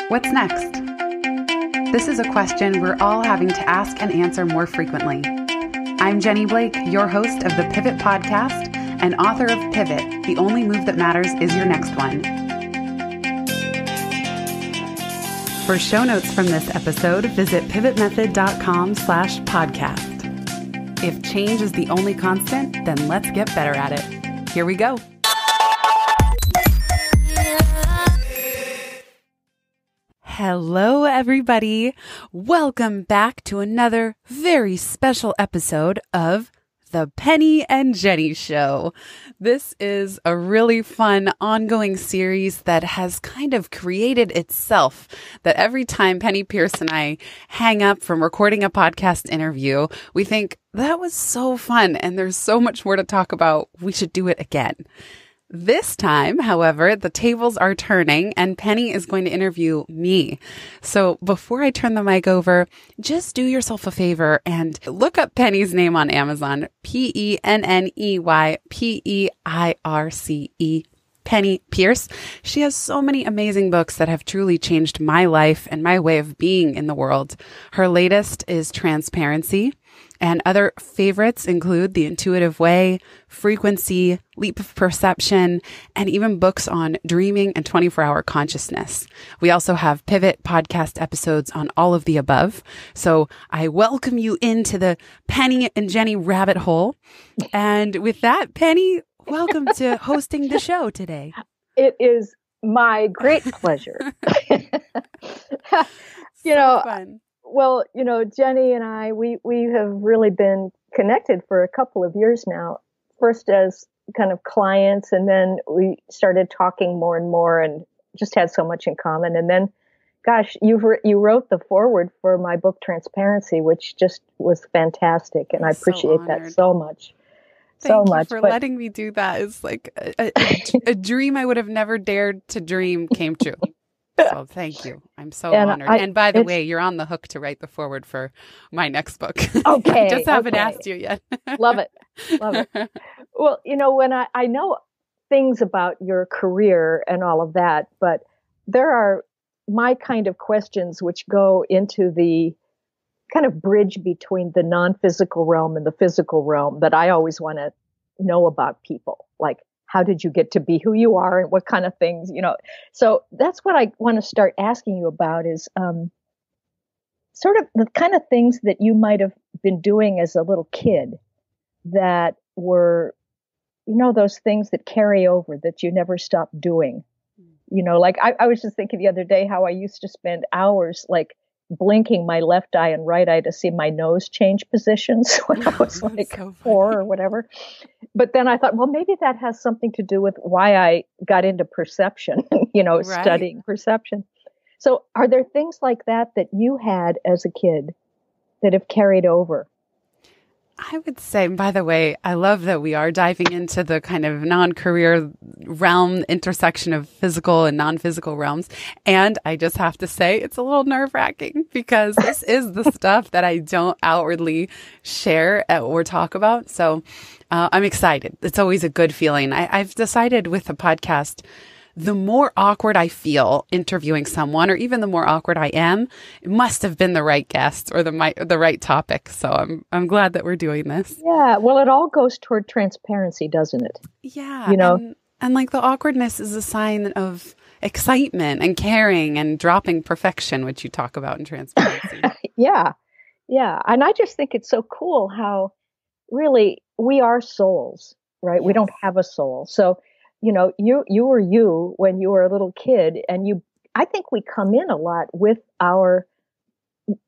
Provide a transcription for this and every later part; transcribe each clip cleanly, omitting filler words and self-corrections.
What's next? This is a question we're all having to ask and answer more frequently. I'm Jenny Blake, your host of the Pivot Podcast and author of Pivot, The Only Move That Matters Is Your Next One. For show notes from this episode, visit pivotmethod.com/podcast. If change is the only constant, then let's get better at it. Here we go. Hello, everybody. Welcome back to another very special episode of The Penney and Jenny Show. This is a really fun ongoing series that has kind of created itself, that every time Penney, Peirce, and I hang up from recording a podcast interview, we think, that was so fun and there's so much more to talk about. We should do it again. This time, however, the tables are turning and Penney is going to interview me. So before I turn the mic over, just do yourself a favor and look up Penney's name on Amazon, Penney, Peirce. Penney Peirce. She has so many amazing books that have truly changed my life and my way of being in the world. Her latest is Transparency, and other favorites include The Intuitive Way, Frequency, Leap of Perception, and even books on dreaming and 24-hour consciousness. We also have Pivot podcast episodes on all of the above. So I welcome you into the Penney and Jenny rabbit hole. And with that, Penney, welcome to hosting the show today. It is my great pleasure. Fun. Well, Jenny and I, we have really been connected for a couple of years now. First as kind of clients, and then we started talking more and more and just had so much in common. And then, gosh, you wrote the foreword for my book, Transparency, which just was fantastic. And I appreciate that so much. Thank you for letting me do that. It's like a dream I would have never dared to dream came true. So thank you. I'm so honored. And by the way, you're on the hook to write the foreword for my next book. Okay. I just haven't asked you yet. Love it. Well, when I know things about your career and all of that, but there are my kind of questions which go into the kind of bridge between the non-physical realm and the physical realm that I always want to know about people. Like, how did you get to be who you are and what kind of things, So that's what I want to start asking you about is sort of the kind of things that you might have been doing as a little kid that were, those things that carry over that you never stop doing. Like I was just thinking the other day how I used to spend hours like blinking my left eye and right eye to see my nose change positions when I was like so 4 or whatever. But then I thought, well, maybe that has something to do with why I got into perception, right. Studying perception. So are there things like that you had as a kid that have carried over? I would say, by the way, I love that we are diving into the kind of non-career realm intersection of physical and non-physical realms. And I just have to say, it's a little nerve-wracking because this is the stuff that I don't outwardly share or talk about. So I'm excited. It's always a good feeling. I've decided with the podcast, the more awkward I feel interviewing someone, or even the more awkward I am, it must have been the right guest or the right topic. So I'm glad that we're doing this. Yeah. Well, it all goes toward transparency, doesn't it? Yeah. And like the awkwardness is a sign of excitement and caring and dropping perfection, which you talk about in Transparency. Yeah. Yeah. And I just think it's so cool how really we are souls, right? Yes. We don't have a soul. So you were you when you were a little kid, and I think we come in a lot with our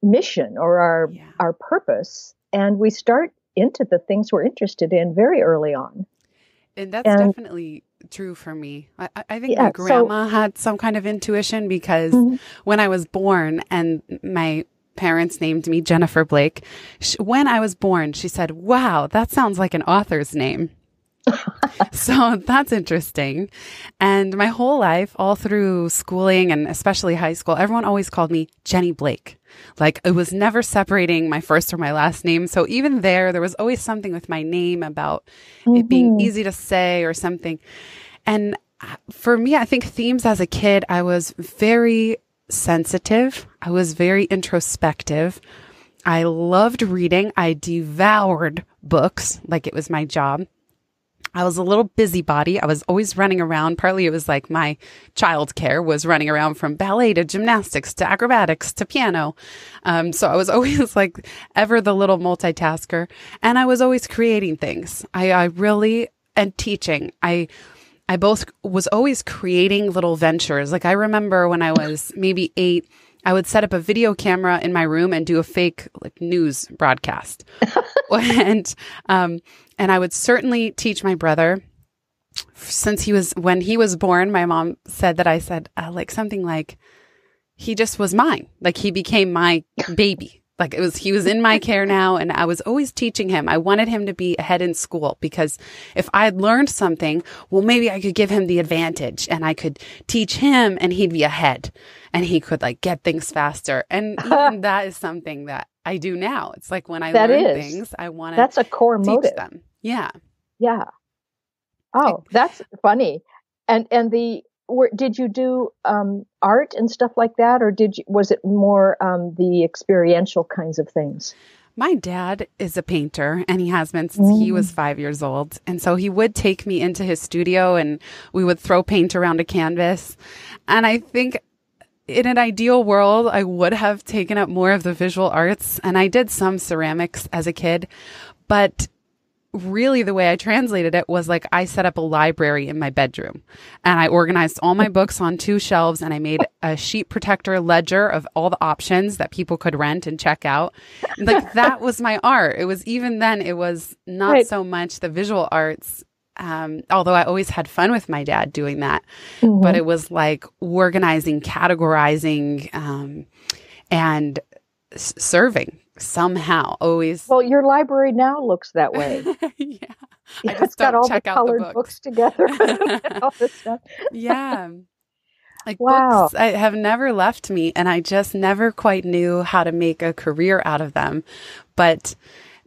mission or our purpose, and we start into the things we're interested in very early on. And that's definitely true for me. I think my grandma had some kind of intuition because when I was born and my parents named me Jennifer Blake, when I was born, she said, "Wow, that sounds like an author's name." So that's interesting. And my whole life, all through schooling and especially high school, everyone always called me Jenny Blake. Like it was never separating my first or my last name. So even there was always something with my name about it being easy to say or something. And for me, I think themes as a kid, I was very sensitive. I was very introspective. I loved reading. I devoured books like it was my job. I was a little busybody. I was always running around. Partly it was like my childcare was running around from ballet to gymnastics to acrobatics to piano. So I was always like ever the little multitasker. And I was always creating things. I really, and teaching. I both was always creating little ventures. Like I remember when I was maybe 8, I would set up a video camera in my room and do a fake like news broadcast. And I would certainly teach my brother when he was born, my mom said that I said like something like, he just was mine. Like he became my baby. Like he was in my care now. And I was always teaching him. I wanted him to be ahead in school because if I'd learned something, well, maybe I could give him the advantage and I could teach him and he'd be ahead and he could like get things faster. And even that is something that I do now. It's like when I learn things, I want to that's a core teach motive. them. Yeah. Yeah. Oh, that's funny. And did you do art and stuff like that, or was it more the experiential kinds of things? My dad is a painter, and he has been since he was 5 years old. And so he would take me into his studio, and we would throw paint around a canvas. And I think in an ideal world, I would have taken up more of the visual arts. And I did some ceramics as a kid, but really the way I translated it was like I set up a library in my bedroom and I organized all my books on 2 shelves and I made a sheet protector ledger of all the options that people could rent and check out. Like that was my art. It was even then, it was not so much the visual arts. Although I always had fun with my dad doing that, but it was like organizing, categorizing, and serving. Somehow, always. Well, your library now looks that way. Yeah, It's got all the colored books together and all this stuff. Yeah, like wow. Books I have never left me, and I just never quite knew how to make a career out of them. But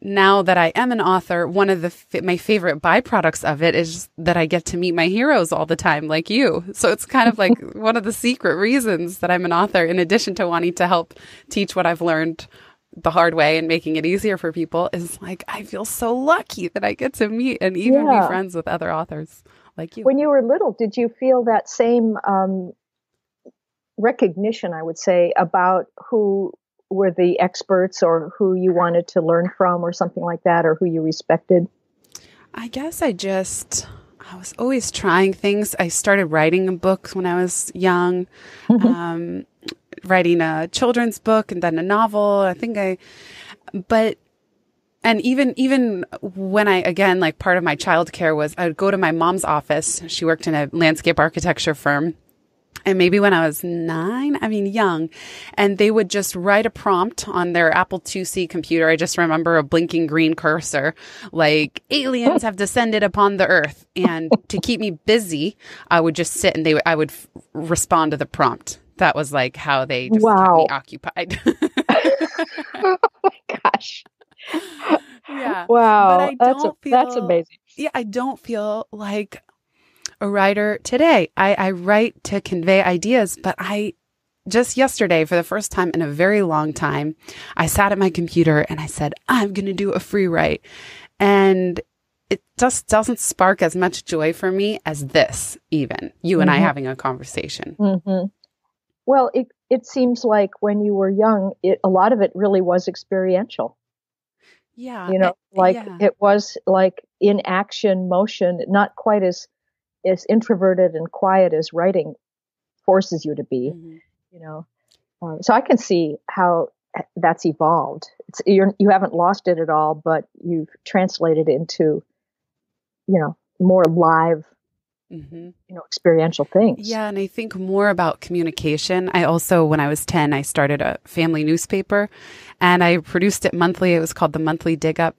now that I am an author, one of my favorite byproducts of it is that I get to meet my heroes all the time, like you. So it's kind of like one of the secret reasons that I'm an author, in addition to wanting to help teach what I've learned the hard way and making it easier for people, is like I feel so lucky that I get to meet and even be friends with other authors like you. When you were little, did you feel that same recognition, I would say, about who were the experts or who you wanted to learn from or something like that, or who you respected? I guess I was always trying things. I started writing books when I was young. Writing a children's book and then a novel. And even when again, like part of my childcare was I would go to my mom's office. She worked in a landscape architecture firm. And maybe when I was 9, young, and they would just write a prompt on their Apple IIc computer. I just remember a blinking green cursor, like aliens have descended upon the earth. And to keep me busy, I would just sit and I would respond to the prompt. That was like how they just kept me occupied. Oh my gosh. Yeah. Wow. But that's amazing. Yeah. I don't feel like a writer today. I write to convey ideas, but just yesterday, for the first time in a very long time, I sat at my computer and I said, I'm going to do a free write. And it just doesn't spark as much joy for me as this, even you and I having a conversation. Well, it seems like when you were young, a lot of it really was experiential. Yeah. It was like in action, motion, not quite as introverted and quiet as writing forces you to be, So I can see how that's evolved. You haven't lost it at all, but you've translated it into, more live, experiential things. Yeah. And I think more about communication. I also, when I was 10, I started a family newspaper and I produced it monthly. It was called the Monthly Dig Up,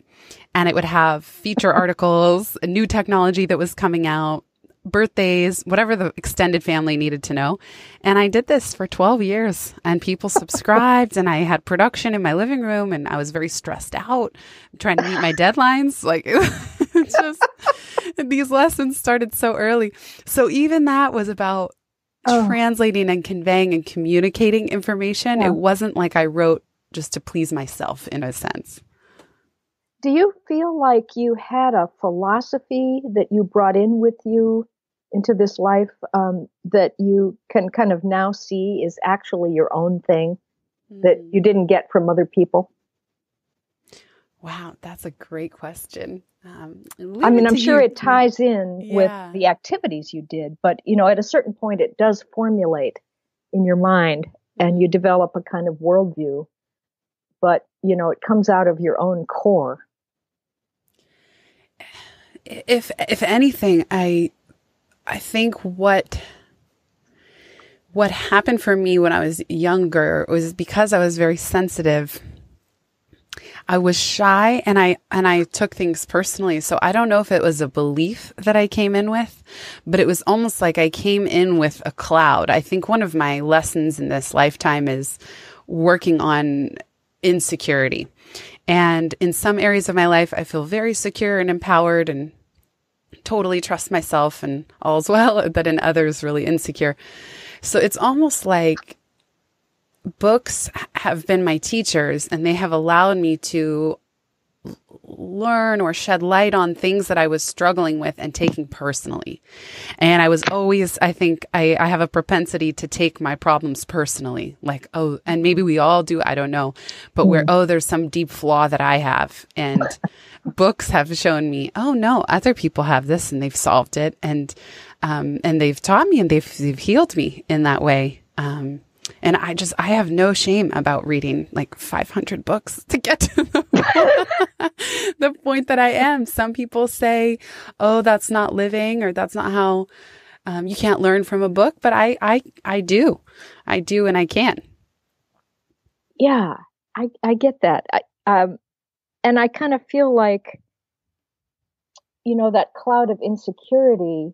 and it would have feature articles, a new technology that was coming out, birthdays, whatever the extended family needed to know. And I did this for 12 years and people subscribed and I had production in my living room and I was very stressed out trying to meet my deadlines. Like it's just these lessons started so early. So even that was about translating and conveying and communicating information. Yeah. It wasn't like I wrote just to please myself in a sense. Do you feel like you had a philosophy that you brought in with you into this life that you can kind of now see is actually your own thing that you didn't get from other people? Wow, that's a great question. I'm sure it ties in with the activities you did, but at a certain point it does formulate in your mind and you develop a kind of worldview, but it comes out of your own core. If anything, I think what happened for me when I was younger was because I was very sensitive. I was shy and I took things personally. So I don't know if it was a belief that I came in with, but it was almost like I came in with a cloud. I think one of my lessons in this lifetime is working on insecurity. And in some areas of my life, I feel very secure and empowered and totally trust myself and all's well, but in others, really insecure. So it's almost like books have been my teachers and they have allowed me to learn or shed light on things that I was struggling with and taking personally. And I was always, I think I have a propensity to take my problems personally, like, oh, and maybe we all do, I don't know, but there's some deep flaw that I have. And books have shown me, oh no, other people have this and they've solved it. And they've taught me and they've healed me in that way. And I have no shame about reading like 500 books to get to the point that I am. Some people say, oh, that's not living, or that's not how, you can't learn from a book, but I do. I do, and I can. Yeah, I get that. And I kind of feel like, that cloud of insecurity,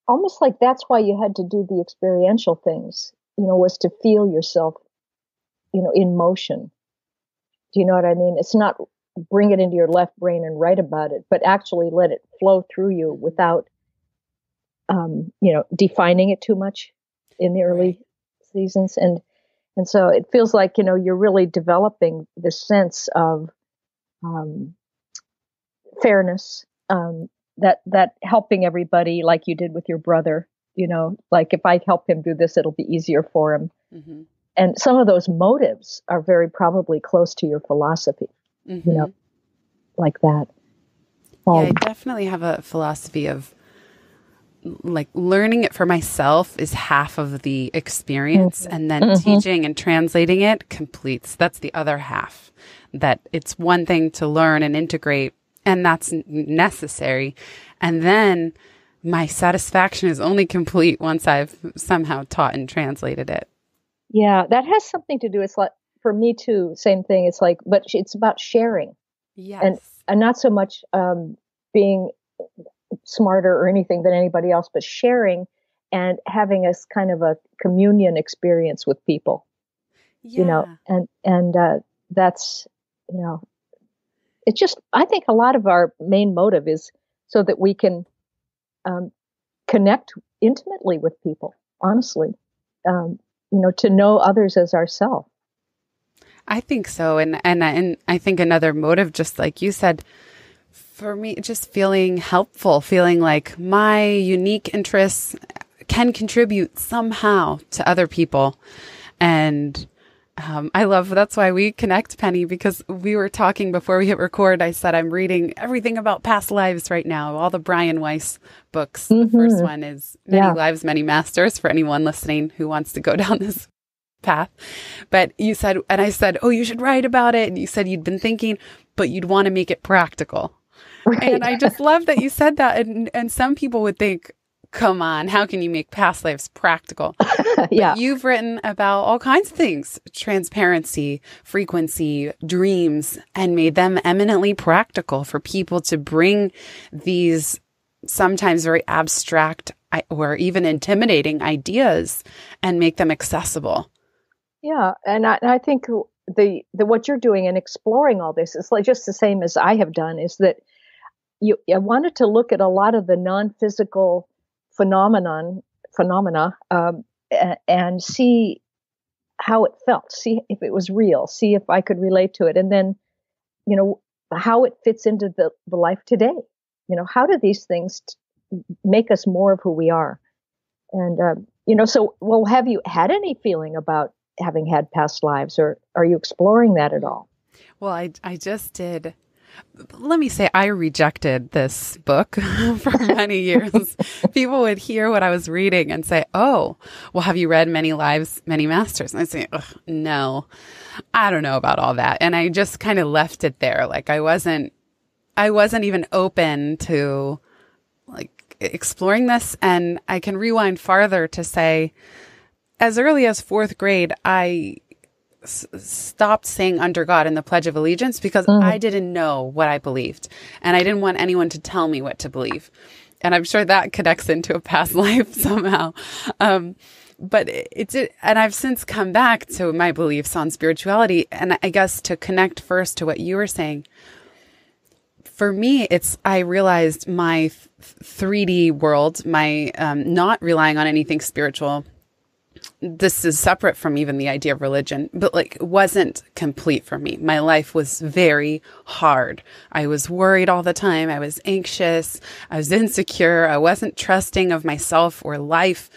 almost like that's why you had to do the experiential things, was to feel yourself, in motion. Do you know what I mean? It's not bring it into your left brain and write about it, but actually let it flow through you without, defining it too much in the early seasons. And so it feels like, you're really developing this sense of fairness, that helping everybody like you did with your brother, like if I help him do this, it'll be easier for him. Mm-hmm. And some of those motives are very probably close to your philosophy, like that. Yeah, I definitely have a philosophy of like learning it for myself is half of the experience, and then teaching and translating it completes. That's the other half. That it's one thing to learn and integrate, and that's necessary. And then my satisfaction is only complete once I've somehow taught and translated it. Yeah, that has something to do. It's like, for me too, same thing. It's like, but it's about sharing. Yes. And not so much being smarter or anything than anybody else, but sharing and having a kind of a communion experience with people. Yeah. And that's, it's just, I think a lot of our main motive is so that we can connect intimately with people, honestly, to know others as ourselves. I think so. And I think another motive, just like you said, for me, just feeling helpful, feeling like my unique interests can contribute somehow to other people. And that's why we connect, Penney, because we were talking before we hit record. I said, I'm reading everything about past lives right now, all the Brian Weiss books. The first one is Many Lives, Many Masters, for anyone listening who wants to go down this path. But you said, and I said, oh, you should write about it. And you said you'd been thinking, but you'd want to make it practical. Right. And I just love that you said that. And some people would think, come on, how can you make past lives practical? Yeah. But you've written about all kinds of things, transparency, frequency, dreams, and made them eminently practical for people to bring these sometimes very abstract or even intimidating ideas and make them accessible. Yeah. And I think the what you're doing and exploring all this is like just the same as I have done, is that I wanted to look at a lot of the non-physical phenomena, and see how it felt, see if it was real, see if I could relate to it, and then, how it fits into the life today. How do these things make us more of who we are? And, have you had any feeling about having had past lives, or are you exploring that at all? Well, I just did. Let me say, I rejected this book for many years. People would hear what I was reading and say, "Oh, well, have you read Many Lives, Many Masters?" And I'd say, "No, I don't know about all that." And I just kind of left it there. Like I wasn't even open to like exploring this. And I can rewind farther to say, as early as fourth grade, I stopped saying under God in the Pledge of Allegiance because I didn't know what I believed. And I didn't want anyone to tell me what to believe. And I'm sure that connects into a past life somehow. But and I've since come back to my beliefs on spirituality. And I guess to connect first to what you were saying, for me, I realized my 3D world, my not relying on anything spiritual. This is separate from even the idea of religion, but like it wasn't complete for me. My life was very hard. I was worried all the time. I was anxious. I was insecure. I wasn't trusting of myself or life.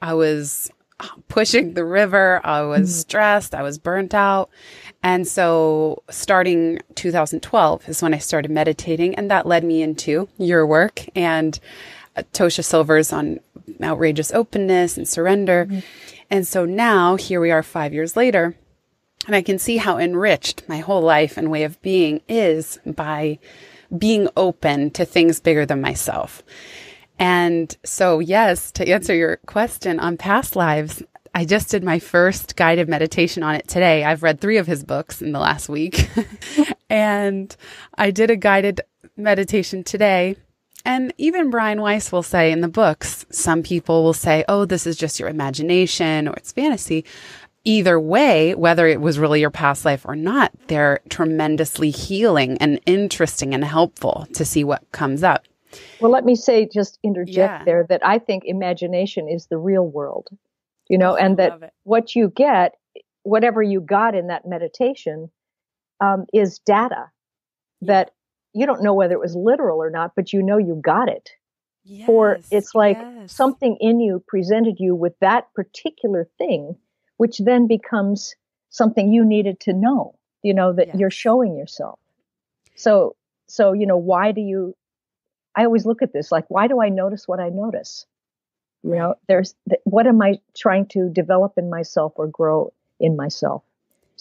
I was pushing the river. I was stressed. I was burnt out. And so starting 2012 is when I started meditating, and that led me into your work and Tosha Silver's on outrageous openness and surrender. And so now here we are 5 years later, and I can see how enriched my whole life and way of being is by being open to things bigger than myself. And so, yes, to answer your question on past lives, I just did my first guided meditation on it today. I've read 3 of his books in the last week, and I did a guided meditation today. And even Brian Weiss will say in the books, some people will say, "Oh, this is just your imagination or it's fantasy." Either way, whether it was really your past life or not, they're tremendously healing and interesting and helpful to see what comes up. Well, let me just interject there that I think imagination is the real world, and that what you get, whatever you got in that meditation, is data that you don't know whether it was literal or not, but you got it. Yes, or it's like something in you presented you with that particular thing, which then becomes something you needed to know, that you're showing yourself. So, why do you, I always look at this, like, why do I notice what I notice? What am I trying to develop in myself or grow in myself?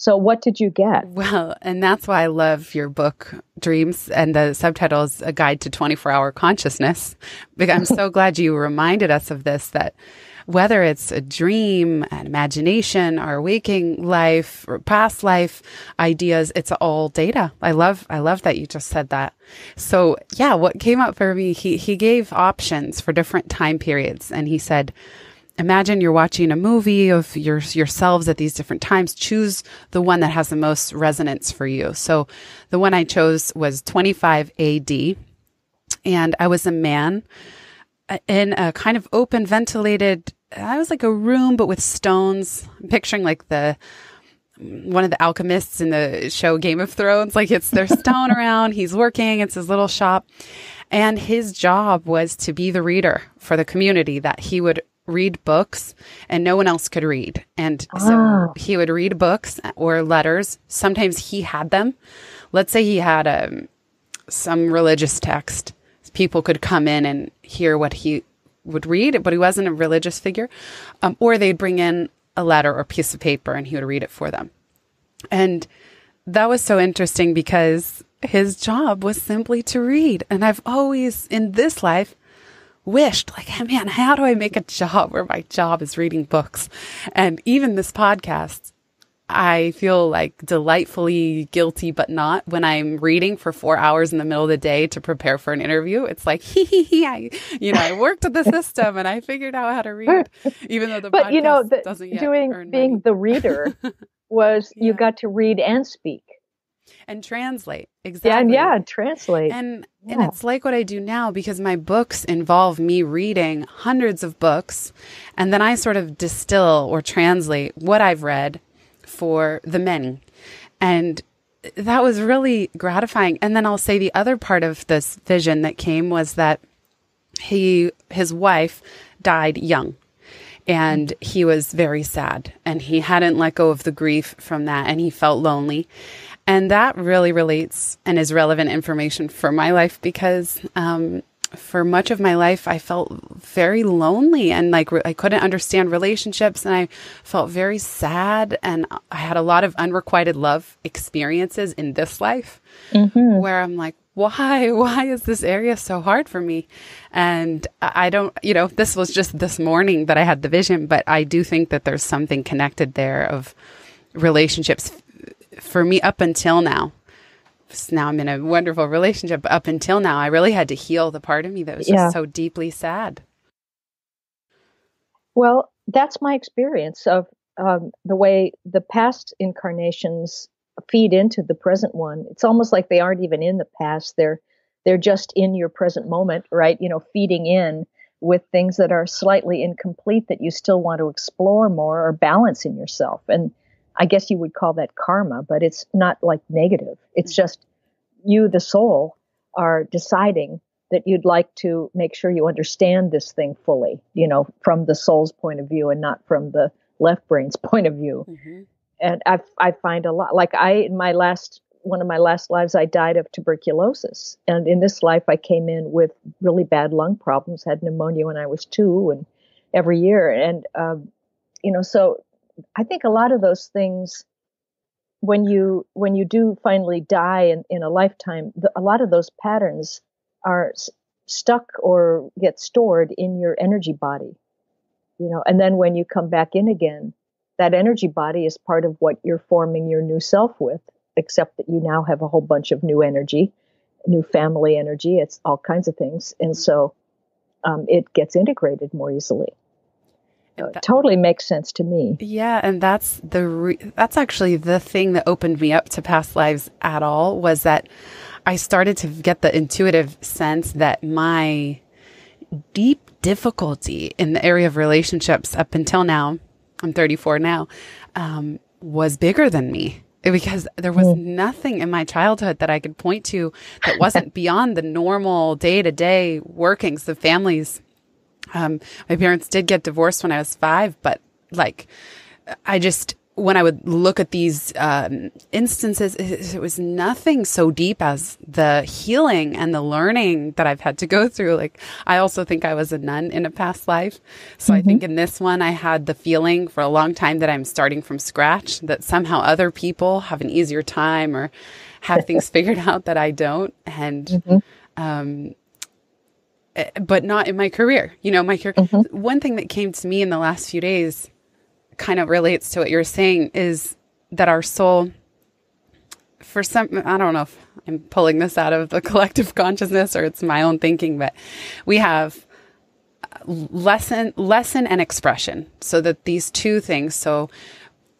So what did you get? Well, and that's why I love your book, Dreams, and the subtitle is A Guide to 24-Hour Consciousness. I'm so glad you reminded us of this, that whether it's a dream, an imagination, our waking life, or past life ideas, it's all data. I love that you just said that. So yeah, what came up for me, he gave options for different time periods, and he said, imagine you're watching a movie of yourselves at these different times. Choose the one that has the most resonance for you. So the one I chose was 25 AD. And I was a man in a kind of open, ventilated, I was like a room, but with stones. I'm picturing like one of the alchemists in the show Game of Thrones. Like there's stone around. He's working. It's his little shop. And his job was to be the reader for the community, that he would read books and no one else could read. And so he would read books or letters. Sometimes he had them. Let's say he had some religious text. People could come in and hear what he would read, but he wasn't a religious figure. Or they'd bring in a letter or piece of paper and he would read it for them. And that was so interesting because his job was simply to read. And I've always, in this life, wished, like, man, how do I make a job where my job is reading books? And even this podcast, I feel like delightfully guilty, but not, when I'm reading for 4 hours in the middle of the day to prepare for an interview. It's like, I worked with the system and I figured out how to read, even though the podcast doesn't yet earn being money. The reader was you got to read and speak. And translate. Yeah, Exactly. and translate. And it's like what I do now, because my books involve me reading hundreds of books, and then I sort of distill or translate what I've read for the many. And that was really gratifying. And then I'll say the other part of this vision that came was that his wife died young. And he was very sad, and he hadn't let go of the grief from that, and he felt lonely. And that really relates and is relevant information for my life, because for much of my life, I felt very lonely, and like I couldn't understand relationships, and I felt very sad. And I had a lot of unrequited love experiences in this life where I'm like, why is this area so hard for me? And I don't, this was just this morning that I had the vision, but I do think that there's something connected there of relationships for me up until now. Now I'm in a wonderful relationship, but up until now, I really had to heal the part of me that was just so deeply sad. Well, that's my experience of the way the past incarnations feed into the present one. It's almost like they aren't even in the past. They're just in your present moment, right? Feeding in with things that are slightly incomplete that you still want to explore more or balance in yourself. And I guess you would call that karma, but it's not like negative. It's just you, the soul, are deciding that you'd like to make sure you understand this thing fully, from the soul's point of view and not from the left brain's point of view. Mm-hmm. And I find a lot, like one of my last lives, I died of tuberculosis. And in this life, I came in with really bad lung problems, had pneumonia when I was 2 and every year. And, so I think a lot of those things, when you do finally die in a lifetime, a lot of those patterns are stuck or get stored in your energy body, and then when you come back in again, that energy body is part of what you're forming your new self with, except that you now have a whole bunch of new energy, new family energy. It's all kinds of things. And so it gets integrated more easily. It totally makes sense to me. Yeah. And that's that's actually the thing that opened me up to past lives at all, was that I started to get the intuitive sense that my deep difficulty in the area of relationships up until now, I'm 34 now, was bigger than me, because there was nothing in my childhood that I could point to that wasn't beyond the normal day-to-day workings of families. My parents did get divorced when I was 5, but when I would look at these instances, it was nothing so deep as the healing and the learning that I've had to go through. Like, I also think I was a nun in a past life. So I think in this one, I had the feeling for a long time that I'm starting from scratch, that somehow other people have an easier time or have things figured out that I don't. And, but not in my career. My career. One thing that came to me in the last few days kind of relates to what you're saying, is that our soul, for some, I don't know if I'm pulling this out of the collective consciousness or it's my own thinking, but we have lesson and expression. So that these two things, so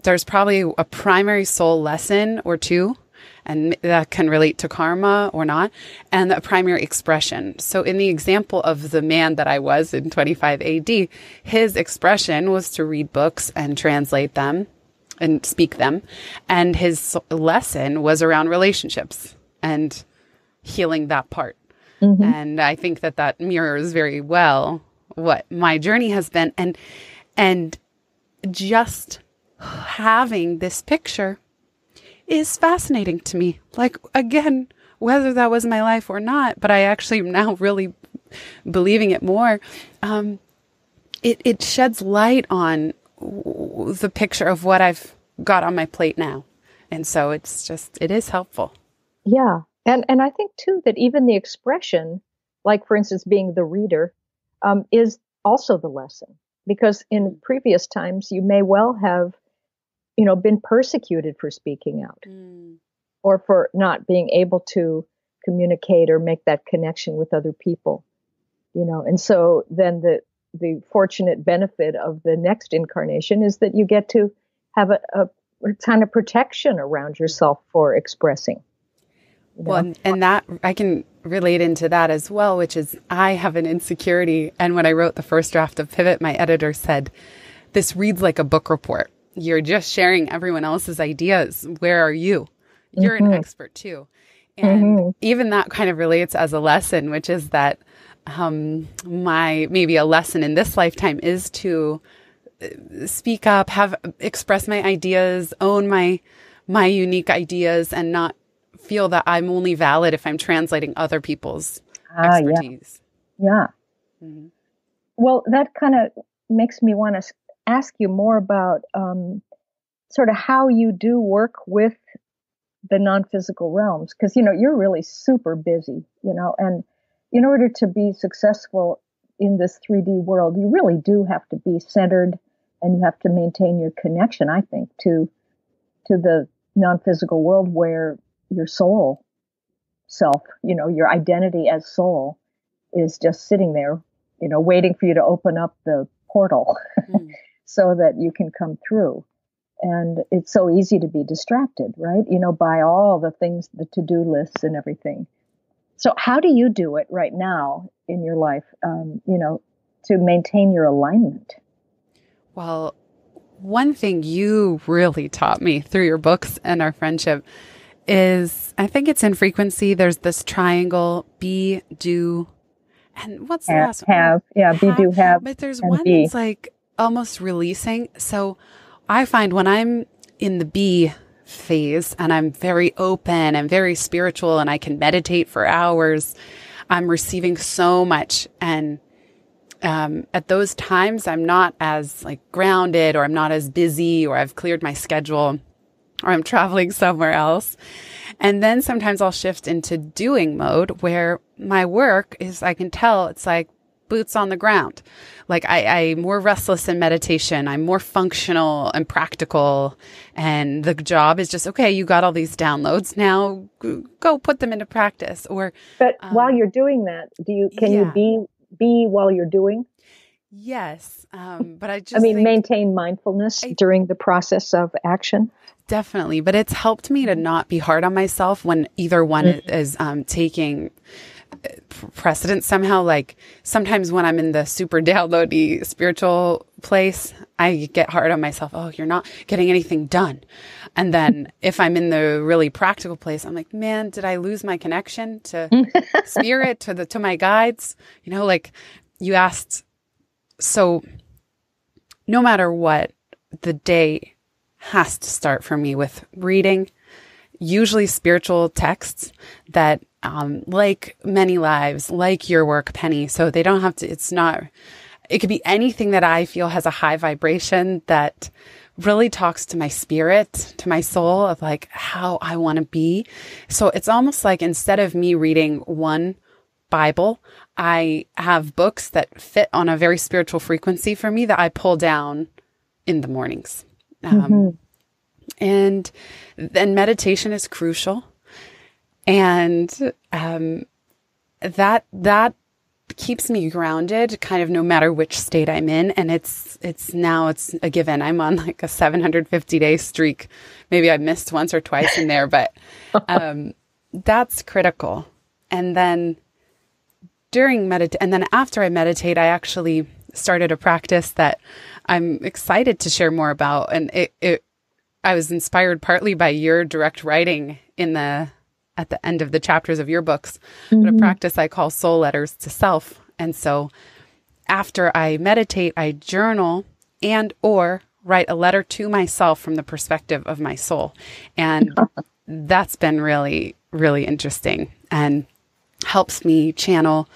there's probably a primary soul lesson or two, and that can relate to karma or not, and a primary expression. So in the example of the man that I was in 25 AD, his expression was to read books and translate them and speak them. And his lesson was around relationships and healing that part. And I think that mirrors very well what my journey has been. And just having this picture is fascinating to me. Like, again, whether that was my life or not, but I actually am now really believing it more. It sheds light on the picture of what I've got on my plate now. And so it is helpful. Yeah. And I think too, that even the expression, like for instance, being the reader, is also the lesson, because in previous times you may well have been persecuted for speaking out or for not being able to communicate or make that connection with other people, and so then the fortunate benefit of the next incarnation is that you get to have kind of protection around yourself for expressing. Well, and that I can relate into that as well, which is I have an insecurity. And when I wrote the first draft of Pivot, my editor said, this reads like a book report. You're just sharing everyone else's ideas. Where are you? You're an expert too. And even that kind of relates as a lesson, which is that maybe a lesson in this lifetime is to speak up, express my ideas, own my unique ideas, and not feel that I'm only valid if I'm translating other people's expertise. Yeah. Mm-hmm. Well, that kind of makes me want to ask you more about sort of how you do work with the non-physical realms, because, you're really super busy, and in order to be successful in this 3D world, you really do have to be centered, and you have to maintain your connection, I think, to the non-physical world where your soul self, your identity as soul is just sitting there, waiting for you to open up the portal so that you can come through. And it's so easy to be distracted, right? By all the things, the to-do lists and everything. So how do you do it right now in your life, to maintain your alignment? Well, one thing you really taught me through your books and our friendship is, I think it's in frequency. There's this triangle, be, do, and what's the last one? Have. Yeah, be, do, have. But there's one be. That's like almost releasing. So I find when I'm in the be phase and I'm very open and very spiritual and I can meditate for hours, I'm receiving so much. And at those times, I'm not as like grounded, or I'm not as busy, or I've cleared my schedule, or I'm traveling somewhere else. And then sometimes I'll shift into doing mode where my work is, I can tell it's like boots on the ground. Like I'm more restless in meditation. I'm more functional and practical. And the job is just, okay, you got all these downloads. Now go put them into practice. But while you're doing that, can you be while you're doing? Yes. But I maintain mindfulness during the process of action. Definitely. But it's helped me to not be hard on myself when either one is taking precedence somehow. Like sometimes when I'm in the super downloady spiritual place, I get hard on myself. Oh, you're not getting anything done. And then if I'm in the really practical place, I'm like, man, did I lose my connection to spirit, to my guides? Like you asked. So no matter what, the day has to start for me with reading, usually spiritual texts that, like Many Lives, like your work, Penney. So they don't have to, it could be anything that I feel has a high vibration that really talks to my spirit, to my soul, of like how I want to be. So it's almost like instead of me reading one Bible, I have books that fit on a very spiritual frequency for me that I pull down in the mornings. And then meditation is crucial. And that keeps me grounded kind of no matter which state I'm in. And it's a given. I'm on like a 750-day streak. Maybe I missed once or twice in there, but that's critical. And then and then after I meditate, I actually started a practice that I'm excited to share more about. And I was inspired partly by your direct writing at the end of the chapters of your books, but a practice I call soul letters to self. And so after I meditate, I journal or write a letter to myself from the perspective of my soul. And that's been really, really interesting and helps me channel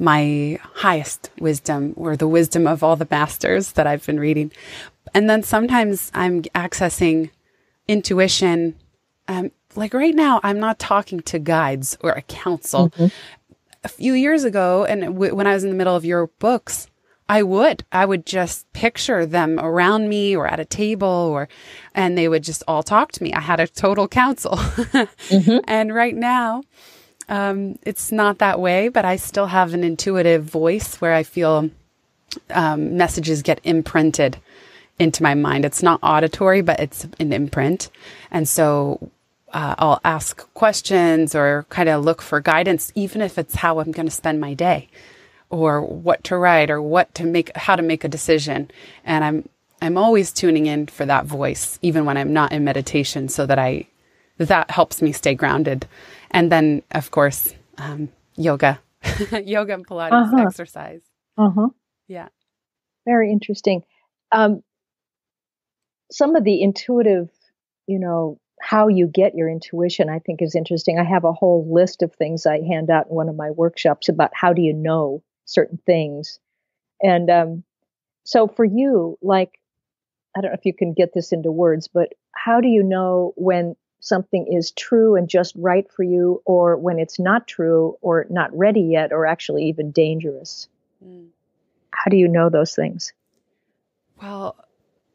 my highest wisdom, or the wisdom of all the masters that I've been reading. And then sometimes I'm accessing intuition. Like right now, I'm not talking to guides or a counsel. A few years ago, and when I was in the middle of your books, I would just picture them around me or at a table, and they would just all talk to me. I had a total counsel. And right now, it's not that way, but I still have an intuitive voice where I feel messages get imprinted into my mind. It's not auditory, but it's an imprint. And so I'll ask questions or kind of look for guidance, even if it's how I'm going to spend my day or what to write or how to make a decision. And I'm always tuning in for that voice, even when I'm not in meditation, so that that helps me stay grounded. And then, of course, yoga, yoga and Pilates exercise. Yeah. Very interesting. Some of the intuitive, how you get your intuition, I think is interesting. I have a whole list of things I hand out in one of my workshops about how do you know certain things. And so for you, like, I don't know if you can get this into words, but how do you know when something is true and just right for you, or when it's not true or not ready yet, or actually even dangerous? How do you know those things? Well,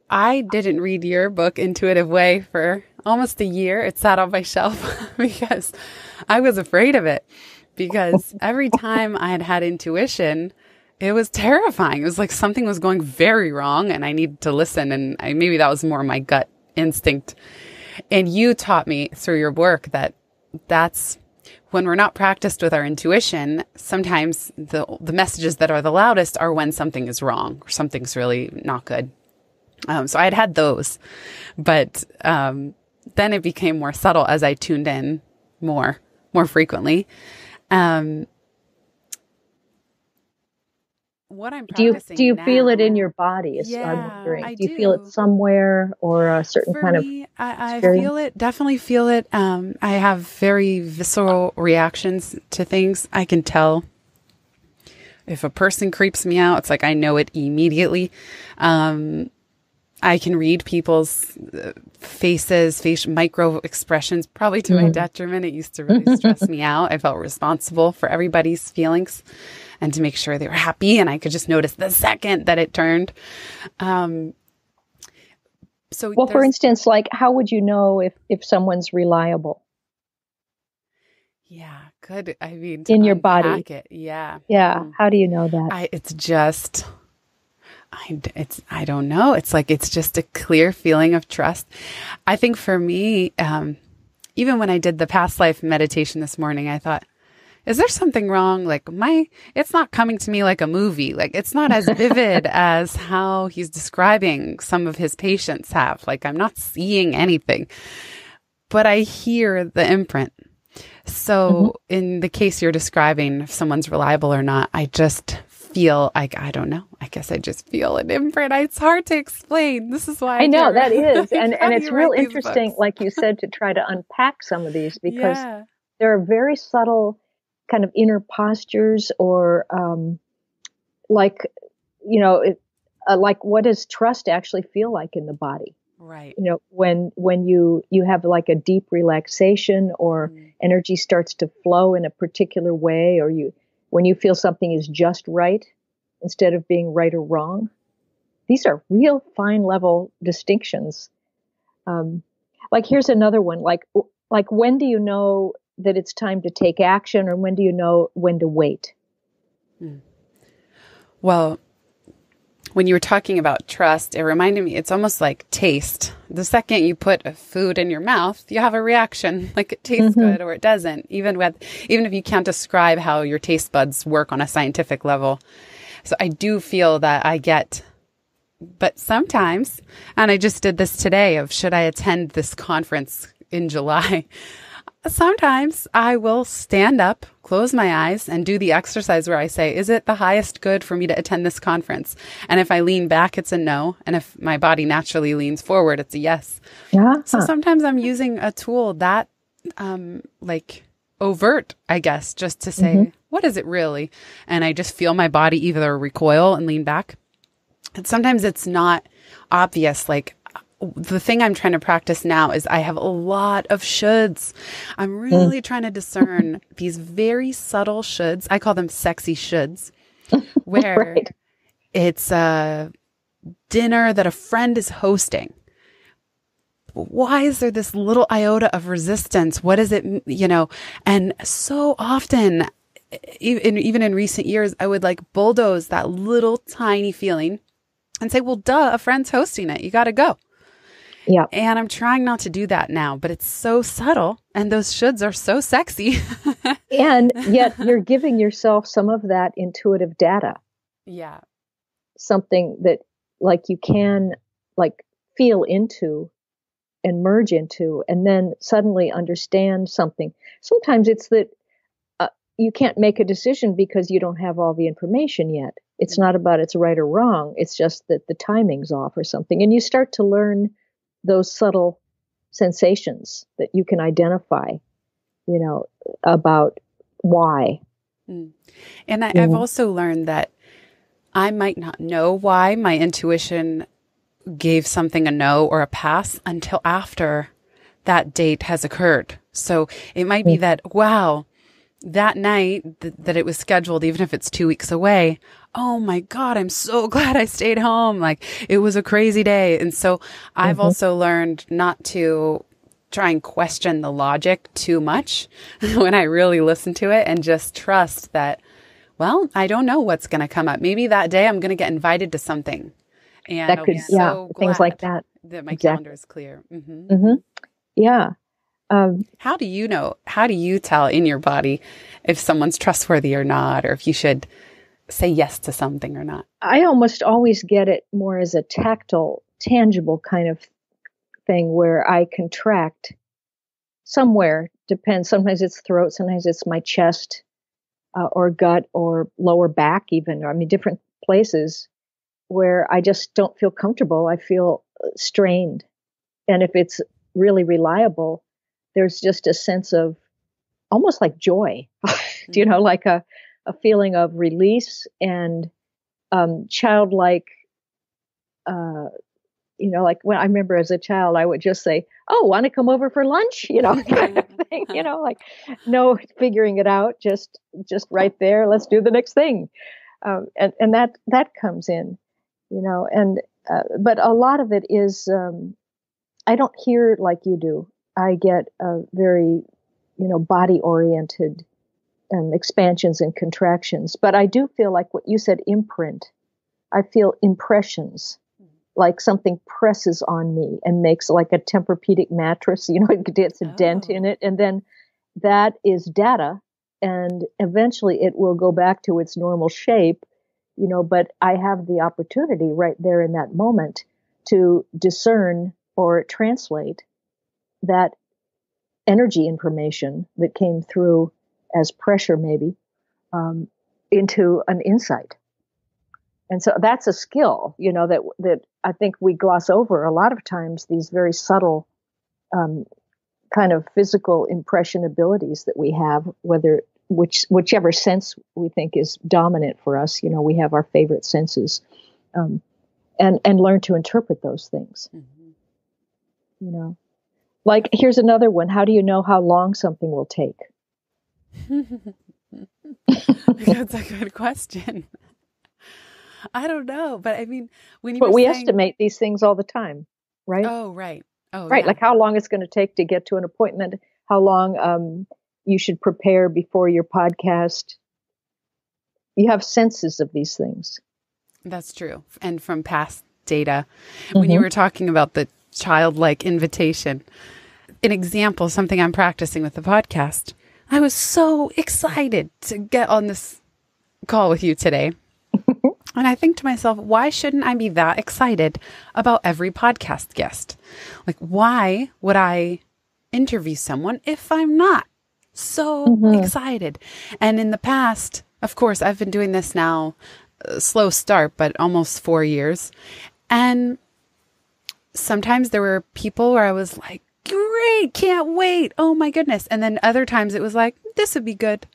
I didn't read your book, Intuitive Way, for almost a year. It sat on my shelf because I was afraid of it. Because every time I had intuition, it was terrifying. It was like something was going very wrong and I needed to listen. And maybe that was more my gut instinct. And you taught me through your work that's when we're not practiced with our intuition, sometimes the messages that are the loudest are when something is wrong or something's really not good. So I had those, but then it became more subtle as I tuned in more frequently. What I'm practicing do you now, feel it in your body? I'm wondering. Do you feel it somewhere or a certain kind of? I feel it. Definitely feel it. I have very visceral reactions to things. I can tell if a person creeps me out. It's like I know it immediately. I can read people's faces, micro expressions, probably to my detriment. It used to really stress me out. I felt responsible for everybody's feelings and to make sure they were happy. And I could just notice the second that it turned. For instance, like, how would you know if someone's reliable? Yeah, good. I mean, in your body. It. Yeah. Yeah. How do you know that? I don't know. It's like, it's just a clear feeling of trust. I think for me, even when I did the past life meditation this morning, I thought, is there something wrong? Like it's not coming to me like a movie. Like it's not as vivid as how he's describing some of his patients have. Like I'm not seeing anything, but I hear the imprint. So in the case you're describing, if someone's reliable or not, I just feel like, I don't know. I guess I just feel an imprint. It's hard to explain. This is why I know that is. And it's real interesting, like you said, to try to unpack some of these because there are very subtle kind of inner postures or like what does trust actually feel like in the body? Right. When you have like a deep relaxation or energy starts to flow in a particular way, or when you feel something is just right instead of being right or wrong. These are real fine level distinctions. Like here's another one, like when do you know that it's time to take action, or when do you know when to wait? Well, when you were talking about trust, it reminded me, it's almost like taste. The second you put a food in your mouth, you have a reaction, like it tastes good or it doesn't, even if you can't describe how your taste buds work on a scientific level. So I do feel that I get, but sometimes, and I just did this today of should I attend this conference in July? Sometimes I will stand up, close my eyes, and do the exercise where I say, is it the highest good for me to attend this conference? And if I lean back, it's a no. And if my body naturally leans forward, it's a yes. Yeah. So sometimes I'm using a tool that, like overt, I guess, just to say, what is it really? And I just feel my body either recoil and lean back. And sometimes it's not obvious, like, the thing I'm trying to practice now is I have a lot of shoulds. I'm really trying to discern these very subtle shoulds. I call them sexy shoulds, where it's a dinner that a friend is hosting. Why is there this little iota of resistance? What is it, and so often, even in recent years, I would like bulldoze that little tiny feeling and say, well, duh, a friend's hosting it. You got to go. Yeah. And I'm trying not to do that now, but it's so subtle and those shoulds are so sexy. And yet you're giving yourself some of that intuitive data. Yeah. Something that like you can like feel into and merge into and then suddenly understand something. Sometimes it's that you can't make a decision because you don't have all the information yet. It's not about it's right or wrong. It's just that the timing's off or something. And you start to learn those subtle sensations that you can identify, about why. And I've also learned that I might not know why my intuition gave something a no or a pass until after that date has occurred. So it might be that, wow, that night that it was scheduled, even if it's 2 weeks away, oh my God, I'm so glad I stayed home. Like it was a crazy day. And so I've also learned not to try and question the logic too much when I really listen to it and just trust that, well, I don't know what's going to come up. Maybe that day I'm going to get invited to something. And that could, so things like that. That my calendar is clear. Yeah. How do you know? How do you tell in your body if someone's trustworthy or not, or if you should say yes to something or not? I almost always get it more as a tactile, tangible kind of thing where I contract somewhere. Depends. Sometimes it's throat, sometimes it's my chest or gut or lower back even. I mean, different places where I just don't feel comfortable. I feel strained. And if it's really reliable, there's just a sense of almost like joy, like a feeling of release and childlike, like when I remember as a child, I would just say, oh, want to come over for lunch? Kind of thing, like no figuring it out, just right there. Let's do the next thing. And that comes in, but a lot of it is, I don't hear like you do. I get a very, body oriented expansions and contractions, but I do feel like what you said, imprint. I feel impressions, like something presses on me and makes like a Tempur-Pedic mattress, it gets a dent in it. And then that is data. And eventually it will go back to its normal shape, but I have the opportunity right there in that moment to discern or translate that energy information that came through as pressure maybe into an insight. And so that's a skill, that I think we gloss over a lot of times, these very subtle kind of physical impression abilities that we have, whichever sense we think is dominant for us. We have our favorite senses, and learn to interpret those things. Like here's another one. How do you know how long something will take? That's a good question. I don't know, but I mean, but we estimate these things all the time, right? Oh, right. Oh, right. Yeah. Like how long it's going to take to get to an appointment, how long you should prepare before your podcast. You have senses of these things. That's true. And from past data, when you were talking about the childlike invitation, an example, something I'm practicing with the podcast, I was so excited to get on this call with you today. And I think to myself, why shouldn't I be that excited about every podcast guest? Like, why would I interview someone if I'm not so excited? And in the past, of course, I've been doing this now, slow start, but almost 4 years. And sometimes there were people where I was like, great, can't wait. Oh my goodness. And then other times it was like, this would be good.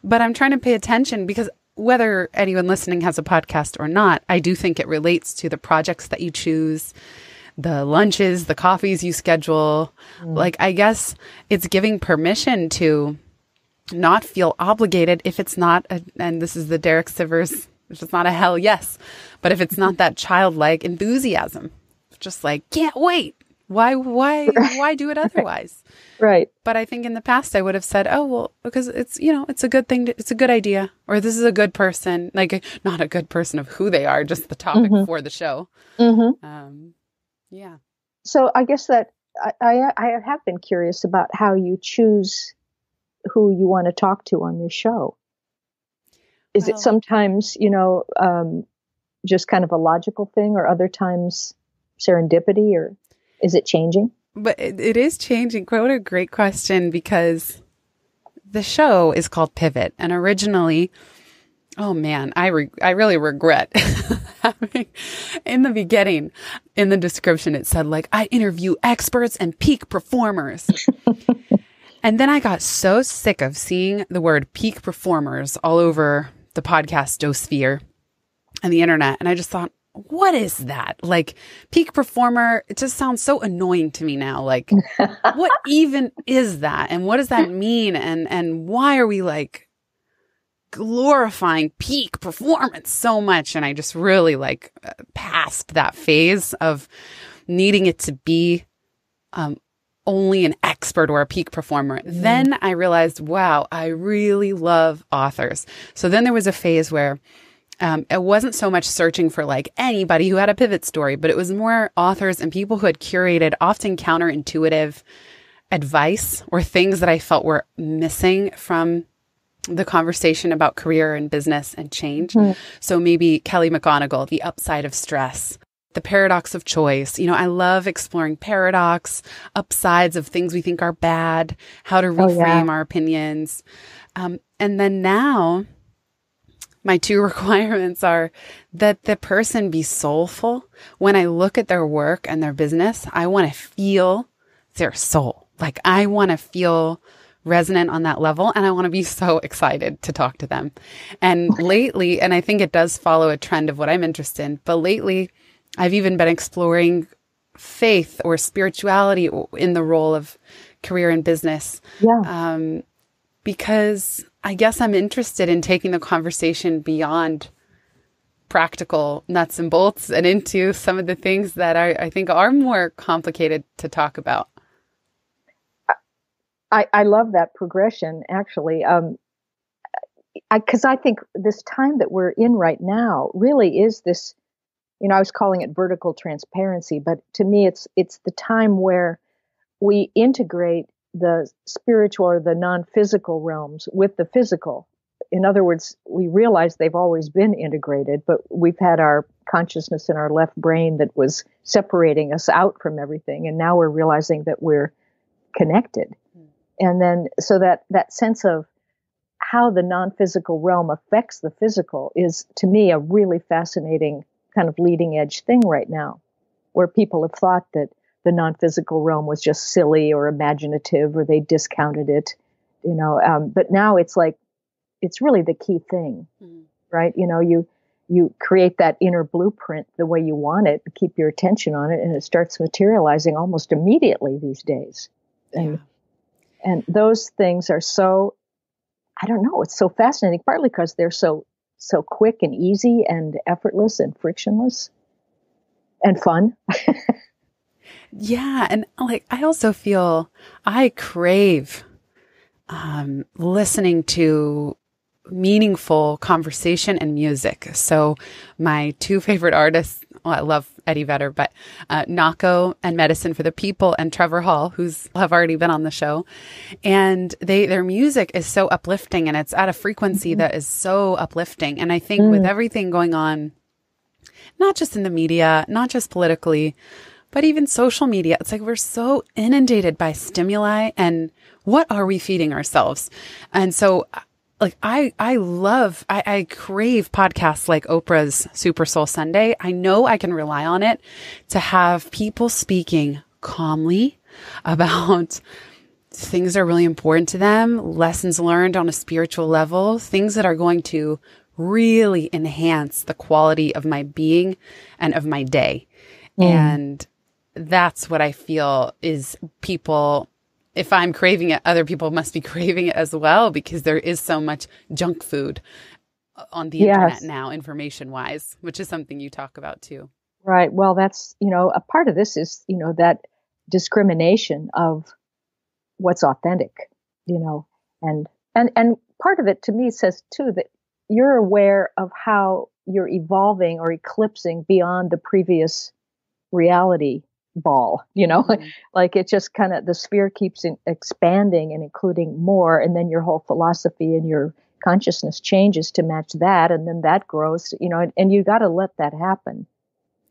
But I'm trying to pay attention because whether anyone listening has a podcast or not, I do think it relates to the projects that you choose, the lunches, the coffees you schedule. Like, I guess it's giving permission to not feel obligated if it's not, and this is the Derek Sivers, if it's not a hell yes, but if it's not that childlike enthusiasm, just like, can't wait. Why do it otherwise? Right. But I think in the past I would have said, oh, well, because it's, you know, it's a good thing. It's a good idea. Or this is a good person, like not a good person of who they are, just the topic for the show. Yeah. So I guess that I have been curious about how you choose who you want to talk to on your show. Is it sometimes, you know, just kind of a logical thing, or other times serendipity, or is it changing? But it is changing. What a great question, because the show is called Pivot. And originally, oh man, I really regret having, in the beginning, in the description, it said like, I interview experts and peak performers. And then I got so sick of seeing the word peak performers all over the podcastosphere and the internet. And I just thought, what is that? Like, peak performer, it just sounds so annoying to me now. Like, what even is that? And what does that mean? And why are we like glorifying peak performance so much? And I just really like passed that phase of needing it to be only an expert or a peak performer. Then I realized, wow, I really love authors. So then there was a phase where it wasn't so much searching for like anybody who had a pivot story, but it was more authors and people who had curated often counterintuitive advice or things that I felt were missing from the conversation about career and business and change. So maybe Kelly McGonigal, The Upside of Stress, The Paradox of Choice. You know, I love exploring paradox, upsides of things we think are bad, how to reframe our opinions. And then now, my two requirements are that the person be soulful. When I look at their work and their business, I want to feel their soul. Like, I want to feel resonant on that level, and I want to be so excited to talk to them. And lately, and I think it does follow a trend of what I'm interested in, but lately I've even been exploring faith or spirituality in the role of career and business. Because I guess I'm interested in taking the conversation beyond practical nuts and bolts and into some of the things that I think are more complicated to talk about. I love that progression, actually, because I think this time that we're in right now really is this, you know, I was calling it vertical transparency, but to me, it's the time where we integrate the spiritual or the non-physical realms with the physical. In other words, we realize they've always been integrated, but we've had our consciousness in our left brain that was separating us out from everything. And now we're realizing that we're connected. And then, so that sense of how the non-physical realm affects the physical is, to me, a really fascinating kind of leading edge thing right now, where people have thought that the non-physical realm was just silly or imaginative, or they discounted it, you know. But now it's like, it's really the key thing, right? You know, you create that inner blueprint the way you want it, keep your attention on it, and it starts materializing almost immediately these days. And those things are so, I don't know, it's so fascinating, partly because they're so quick and easy and effortless and frictionless and fun. Yeah. And like, I also feel I crave listening to meaningful conversation and music. So my two favorite artists, well, I love Eddie Vedder, but Nako and Medicine for the People, and Trevor Hall, who's have already been on the show. And their music is so uplifting, and it's at a frequency that is so uplifting. And I think with everything going on, not just in the media, not just politically, but even social media, it's like we're so inundated by stimuli, and what are we feeding ourselves? And so like I crave podcasts like Oprah's Super Soul Sunday. I know I can rely on it to have people speaking calmly about things that are really important to them, lessons learned on a spiritual level, things that are going to really enhance the quality of my being and of my day. And that's what I feel is people, if I'm craving it, other people must be craving it as well, because there is so much junk food on the internet now, information wise, which is something you talk about too. Right. Well, that's, you know, a part of this is, you know, that discrimination of what's authentic, and part of it to me says too that you're aware of how you're evolving or eclipsing beyond the previous reality ball, like it just kind of, the sphere keeps expanding and including more. And then your whole philosophy and your consciousness changes to match that. And then that grows, and you got to let that happen.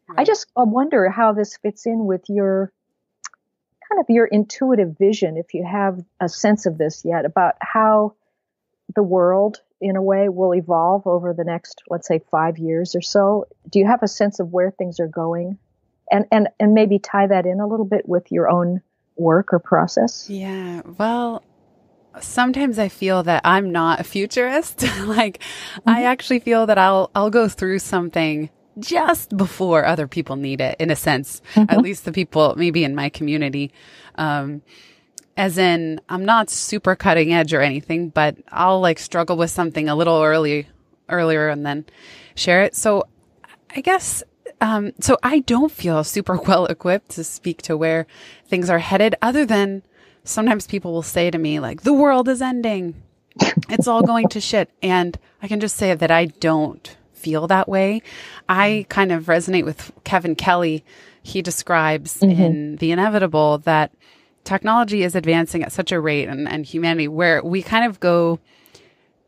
Right. I wonder how this fits in with your intuitive vision, if you have a sense of this yet, about how the world in a way will evolve over the next, let's say, 5 years or so. Do you have a sense of where things are going? And maybe tie that in a little bit with your own work or process? Yeah. Well, sometimes I feel that I'm not a futurist. I actually feel that I'll go through something just before other people need it, in a sense, at least the people maybe in my community. As in, I'm not super cutting edge or anything, but I'll struggle with something a little earlier and then share it. So I guess, so I don't feel super well equipped to speak to where things are headed, other than sometimes people will say to me, the world is ending. It's all going to shit. And I can just say that I don't feel that way. I kind of resonate with Kevin Kelly. He describes in The Inevitable that technology is advancing at such a rate, and humanity, where we kind of go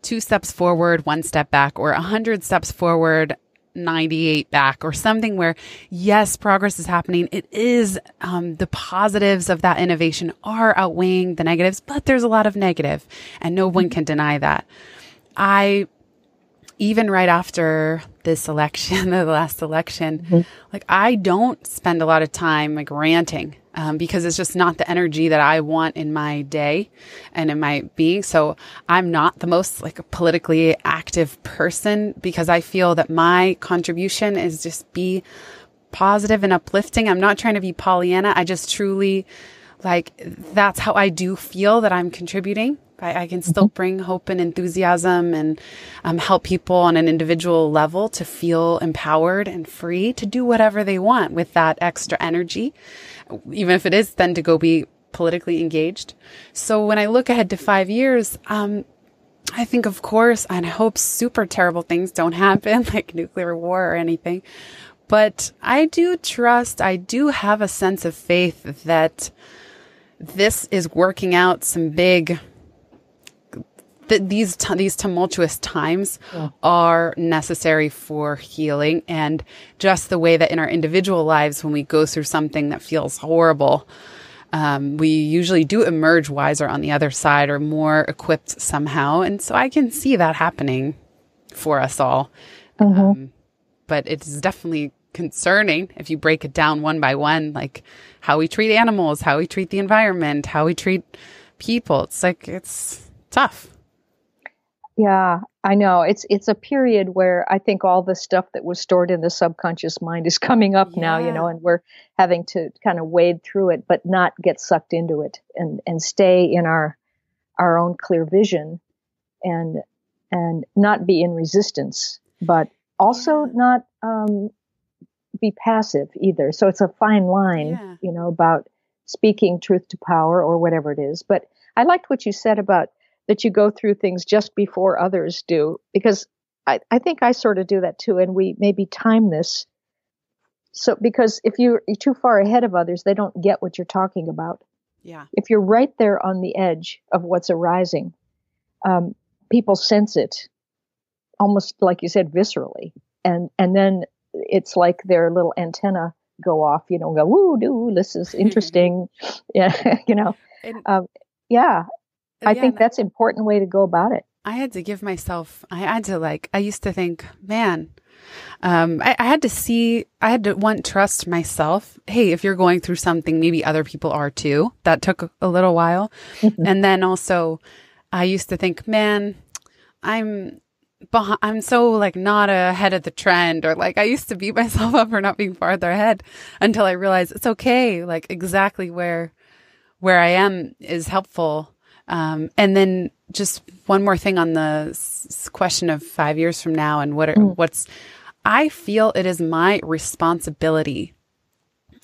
2 steps forward, 1 step back, or 100 steps forward, 98 back, or something where, yes, progress is happening. It is, the positives of that innovation are outweighing the negatives, but there's a lot of negative, and no one can deny that. Even right after this election, the last election, I don't spend a lot of time ranting, because it's just not the energy that I want in my day and in my being. So I'm not the most politically active person, because I feel that my contribution is just be positive and uplifting. I'm not trying to be Pollyanna. I just truly that's how I do feel that I'm contributing. I can still bring hope and enthusiasm and help people on an individual level to feel empowered and free to do whatever they want with that extra energy, even if it is then to go be politically engaged. So when I look ahead to 5 years, I think, of course, and I hope super terrible things don't happen, like nuclear war or anything. But I do have a sense of faith that this is working out some big... These tumultuous times are necessary for healing, and just the way that in our individual lives, when we go through something that feels horrible, we usually do emerge wiser on the other side, or more equipped somehow. And so I can see that happening for us all. But it's definitely concerning if you break it down one by one, how we treat animals, how we treat the environment, how we treat people. It's tough. Yeah, I know. It's a period where I think all the stuff that was stored in the subconscious mind is coming up now, and we're having to kind of wade through it, but not get sucked into it, and stay in our own clear vision, and not be in resistance, but also not be passive either. So it's a fine line, about speaking truth to power or whatever it is. But I liked what you said about that you go through things just before others do, because I think I sort of do that too. And we maybe time this. So, because if you're too far ahead of others, they don't get what you're talking about. Yeah. If you're right there on the edge of what's arising, people sense it almost, like you said, viscerally. And then it's like their little antenna go off, go, woo, doo, this is interesting. Yeah. I think that's an important way to go about it. I had to give myself, I used to think, man, I had to trust myself. Hey, if you're going through something, maybe other people are too. That took a little while. And then also I used to think, man, I'm so not ahead of the trend, or I used to beat myself up for not being farther ahead, until I realized it's okay. Exactly where I am is helpful. And then just one more thing on the question of 5 years from now, and I feel it is my responsibility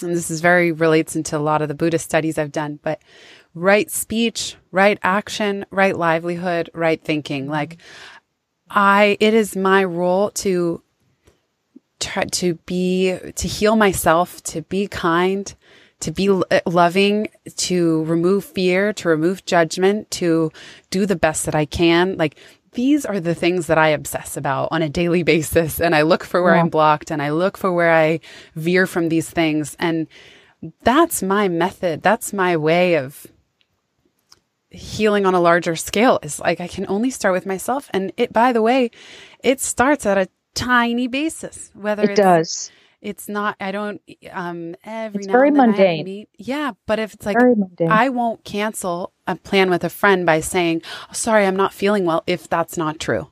and this is very relates into a lot of the Buddhist studies I've done, but right speech, right action, right livelihood, right thinking. Like it is my role to try to heal myself, to be kind, to be loving, to remove fear, to remove judgment, to do the best that I can. Like, these are the things that I obsess about on a daily basis. And I look for where I'm blocked, and I look for where I veer from these things. And that's my method. That's my way of healing on a larger scale. Is like, I can only start with myself. And by the way, it starts at a tiny basis, whether it's not, I don't, every it's now very and then mundane. I have to meet. Yeah. But if it's like, Very mundane. I won't cancel a plan with a friend by saying, oh, sorry, I'm not feeling well, if that's not true.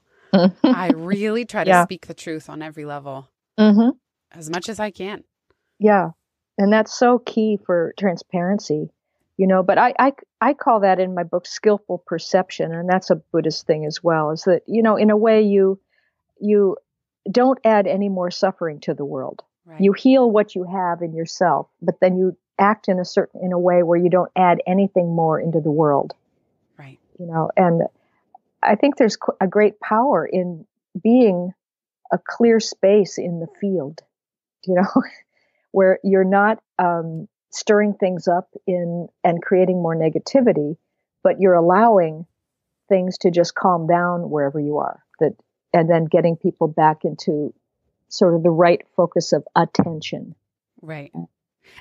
I really try to speak the truth on every level as much as I can. Yeah. And that's so key for transparency, but I call that in my book, Skillful Perception. And that's a Buddhist thing as well, is that, in a way you don't add any more suffering to the world. Right. You heal what you have in yourself, but then you act in a way where you don't add anything more into the world. Right. And I think there's a great power in being a clear space in the field, where you're not stirring things up and creating more negativity, but you're allowing things to just calm down wherever you are. And then getting people back into sort of the right focus of attention. Right.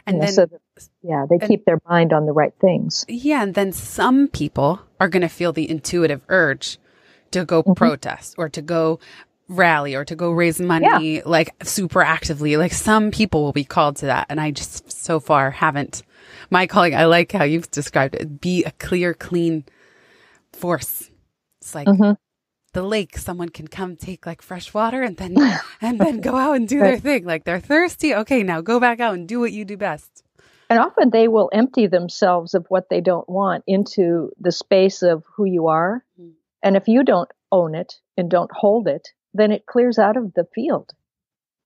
And then, they keep their mind on the right things. Yeah. And then some people are going to feel the intuitive urge to go protest or to go rally or to go raise money, like super actively. Like, some people will be called to that. And I just so far haven't. My calling, I like how you've described it, be a clear, clean force. It's like the lake, someone can come take like fresh water and then go out and do their thing. Like, they're thirsty. Okay, now go back out and do what you do best. And often they will empty themselves of what they don't want into the space of who you are. And if you don't own it and don't hold it, then it clears out of the field.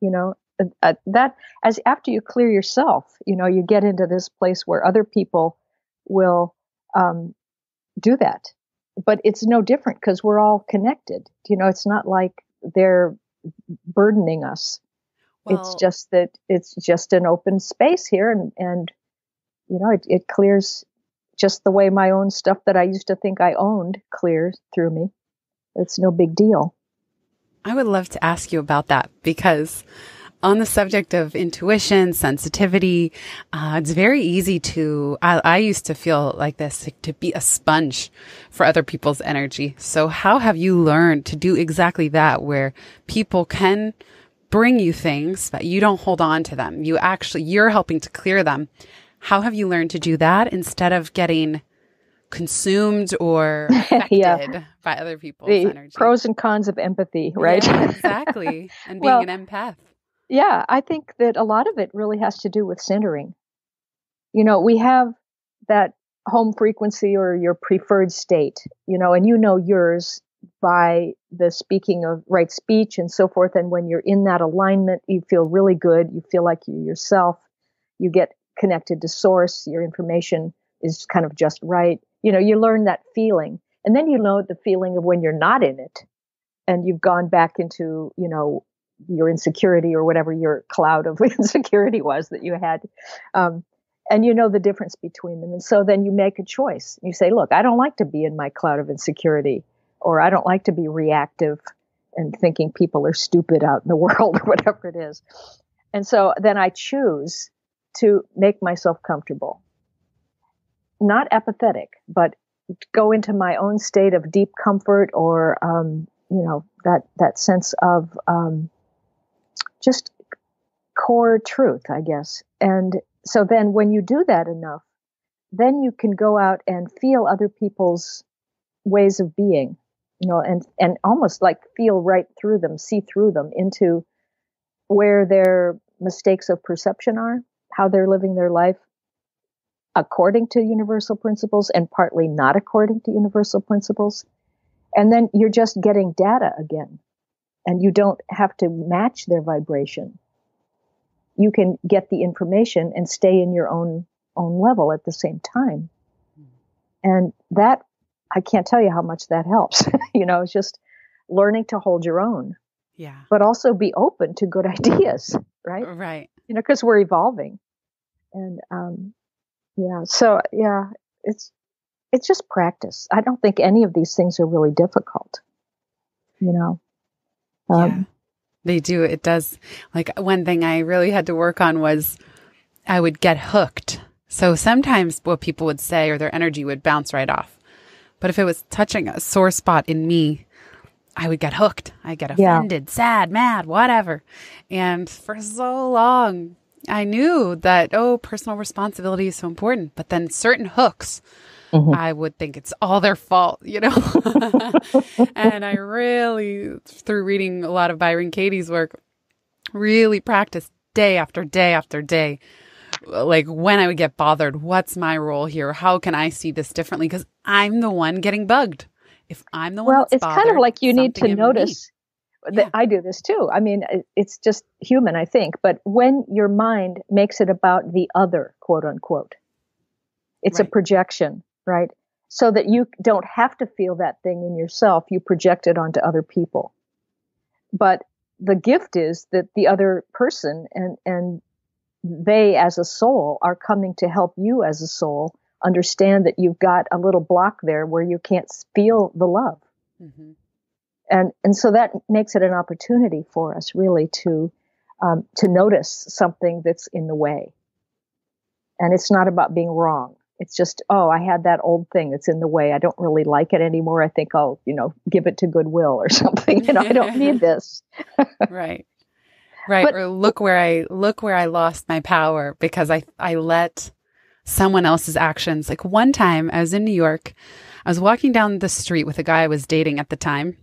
That as after you clear yourself, you get into this place where other people will do that. But it's no different because we're all connected. It's not like they're burdening us. Well, it's just that it's just an open space here. And it clears just the way my own stuff that I used to think I owned clears through me. It's no big deal. I would love to ask you about that, because on the subject of intuition, sensitivity, it's very easy I used to feel like this, to be a sponge for other people's energy. So how have you learned to do exactly that, where people can bring you things, but you don't hold on to them? You're helping to clear them. How have you learned to do that instead of getting consumed or affected by other people's energy? Pros and cons of empathy, right? Yeah, exactly. And being an empath. Yeah, I think that a lot of it really has to do with centering. We have that home frequency or your preferred state, and yours by the speaking of right speech and so forth. And when you're in that alignment, you feel really good. You feel like you're yourself. You get connected to source. Your information is kind of just right. You learn that feeling. And then you know the feeling of when you're not in it and you've gone back into, your insecurity or whatever your cloud of insecurity was that you had. And the difference between them. And so then you make a choice. You say, look, I don't like to be in my cloud of insecurity, or I don't like to be reactive and thinking people are stupid out in the world or whatever it is. And so then I choose to make myself comfortable, not apathetic, but go into my own state of deep comfort or, that sense of, just core truth, I guess. And so then when you do that enough, then you can go out and feel other people's ways of being, and almost like feel right through them, see through them into where their mistakes of perception are, how they're living their life according to universal principles and partly not according to universal principles. And then you're just getting data again. And you don't have to match their vibration. you can get the information and stay in your own level at the same time. And that, I can't tell you how much that helps. It's just learning to hold your own. Yeah. But also be open to good ideas, right? Right. Because we're evolving. And it's just practice. I don't think any of these things are really difficult. Yeah, they do. It does. Like, one thing I really had to work on was I would get hooked. So sometimes what people would say or their energy would bounce right off. But if it was touching a sore spot in me, I would get hooked. I get offended, sad, mad, whatever. And for so long, I knew that, personal responsibility is so important. But then certain hooks, I would think it's all their fault, And I really, through reading a lot of Byron Katie's work, really practiced day after day after day. Like, when I would get bothered, what's my role here? How can I see this differently? Because I'm the one getting bugged. If I'm the one that's bothered, it's kind of like you need to notice that I do this too. I mean, it's just human, I think. But when your mind makes it about the other, quote unquote, it's a projection, right? So that you don't have to feel that thing in yourself, you project it onto other people. But the gift is that the other person and they as a soul are coming to help you as a soul understand that you've got a little block there where you can't feel the love. Mm-hmm. And so that makes it an opportunity for us really to notice something that's in the way. And it's not about being wrong. It's just, I had that old thing that's in the way. I don't really like it anymore. I think I'll, give it to Goodwill or something. I don't need this. Right. But, or look where I lost my power because I let someone else's actions. Like, one time I was in New York, I was walking down the street with a guy I was dating at the time.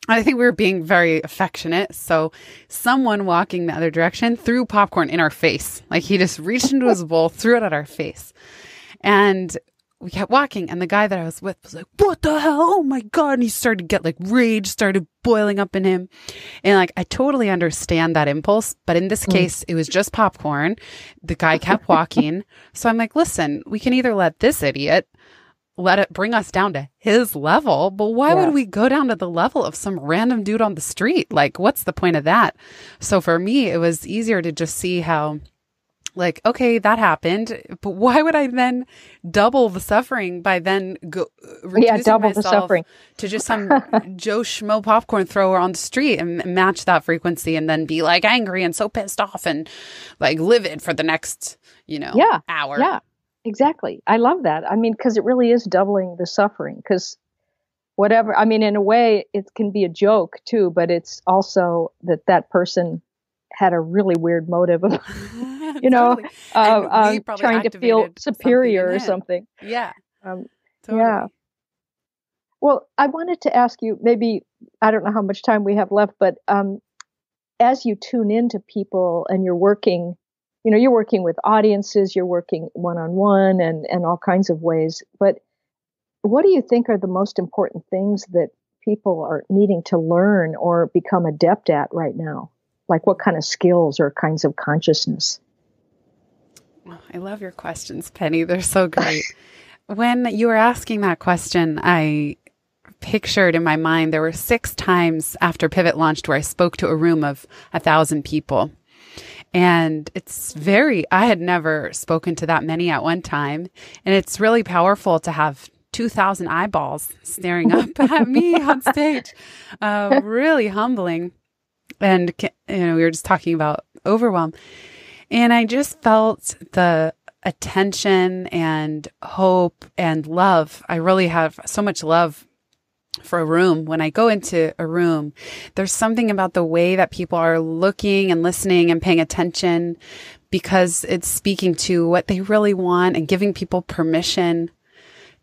I think we were being very affectionate. So someone walking the other direction threw popcorn in our face. Like, he just reached into his bowl, threw it at our face. And we kept walking. And the guy that I was with was like, what the hell? Oh my God. And he started to get like rage started boiling up in him. And like, I totally understand that impulse. But in this case, it was just popcorn. The guy kept walking. So I'm like, listen, we can either let this idiot let it bring us down to his level, but why would we go down to the level of some random dude on the street? Like, what's the point of that? So for me, it was easier to just see how, like, okay, that happened, but why would I then double the suffering by then reducing myself to just some Joe Schmo popcorn thrower on the street and match that frequency and then be like angry and so pissed off and like livid for the next, hour. Yeah. Exactly. I love that. I mean, because it really is doubling the suffering. Because whatever, I mean, in a way, it can be a joke too, but it's also that person had a really weird motive of, trying to feel superior or something. Yeah. Totally. Yeah. Well, I wanted to ask you, maybe, I don't know how much time we have left, but as you tune into people and you're working with audiences, you're working one-on-one and all kinds of ways. But what do you think are the most important things that people are needing to learn or become adept at right now? Like, what kind of skills or kinds of consciousness? Oh, I love your questions, Penny. They're so great. When you were asking that question, I pictured in my mind, there were 6 times after Pivot launched where I spoke to a room of 1,000 people. And I had never spoken to that many at one time. And it's really powerful to have 2,000 eyeballs staring up at me on stage. Really humbling. And, we were just talking about overwhelm. And I just felt the attention and hope and love. I really have so much love for a room. When I go into a room, there's something about the way that people are looking and listening and paying attention because it's speaking to what they really want and giving people permission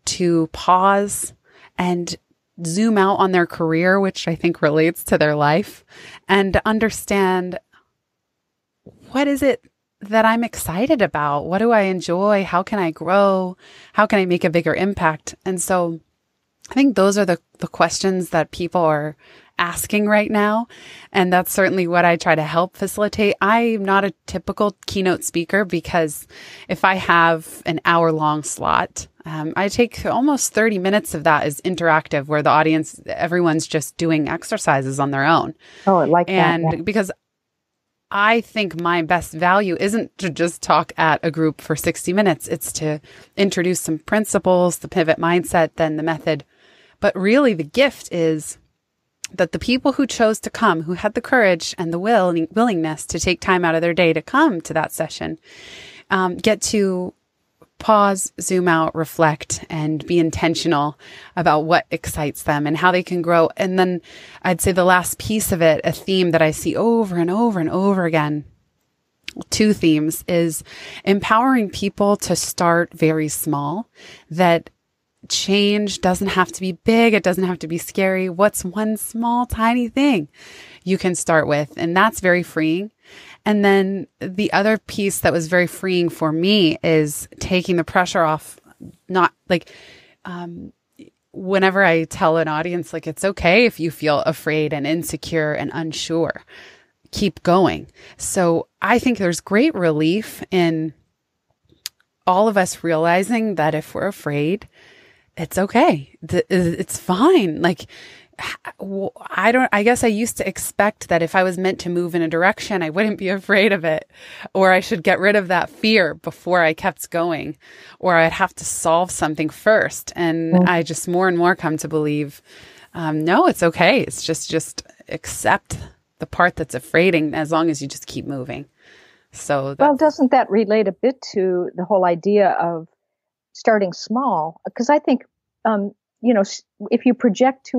to pause and zoom out on their career, which I think relates to their life, and understand what is it that I'm excited about? What do I enjoy? How can I grow? How can I make a bigger impact? And so I think those are the questions that people are asking right now. And that's certainly what I try to help facilitate. I'm not a typical keynote speaker because if I have an hour-long slot, I take almost 30 minutes of that as interactive, where the audience, everyone's just doing exercises on their own. Oh, I like that. And because I think my best value isn't to just talk at a group for 60 minutes. It's to introduce some principles, the pivot mindset, then the method. But really the gift is that the people who chose to come, who had the courage and the willingness to take time out of their day to come to that session, get to pause, zoom out, reflect, and be intentional about what excites them and how they can grow. And then I'd say the last piece of it, a theme that I see over and over and over again, two themes, is empowering people to start very small, that change doesn't have to be big. It doesn't have to be scary. What's one small, tiny thing you can start with? And that's very freeing. And then the other piece that was very freeing for me is taking the pressure off. Not like, whenever I tell an audience, like, it's okay if you feel afraid and insecure and unsure, keep going. So I think there's great relief in all of us realizing that if we're afraid, it's okay. It's fine. Like, I guess I used to expect that if I was meant to move in a direction, I wouldn't be afraid of it, or I should get rid of that fear before I kept going, or I'd have to solve something first. And I just more and more come to believe, no, it's okay. It's just accept the part that's afraid, and as long as you just keep moving. So well, doesn't that relate a bit to the whole idea of starting small? Because I think, if you project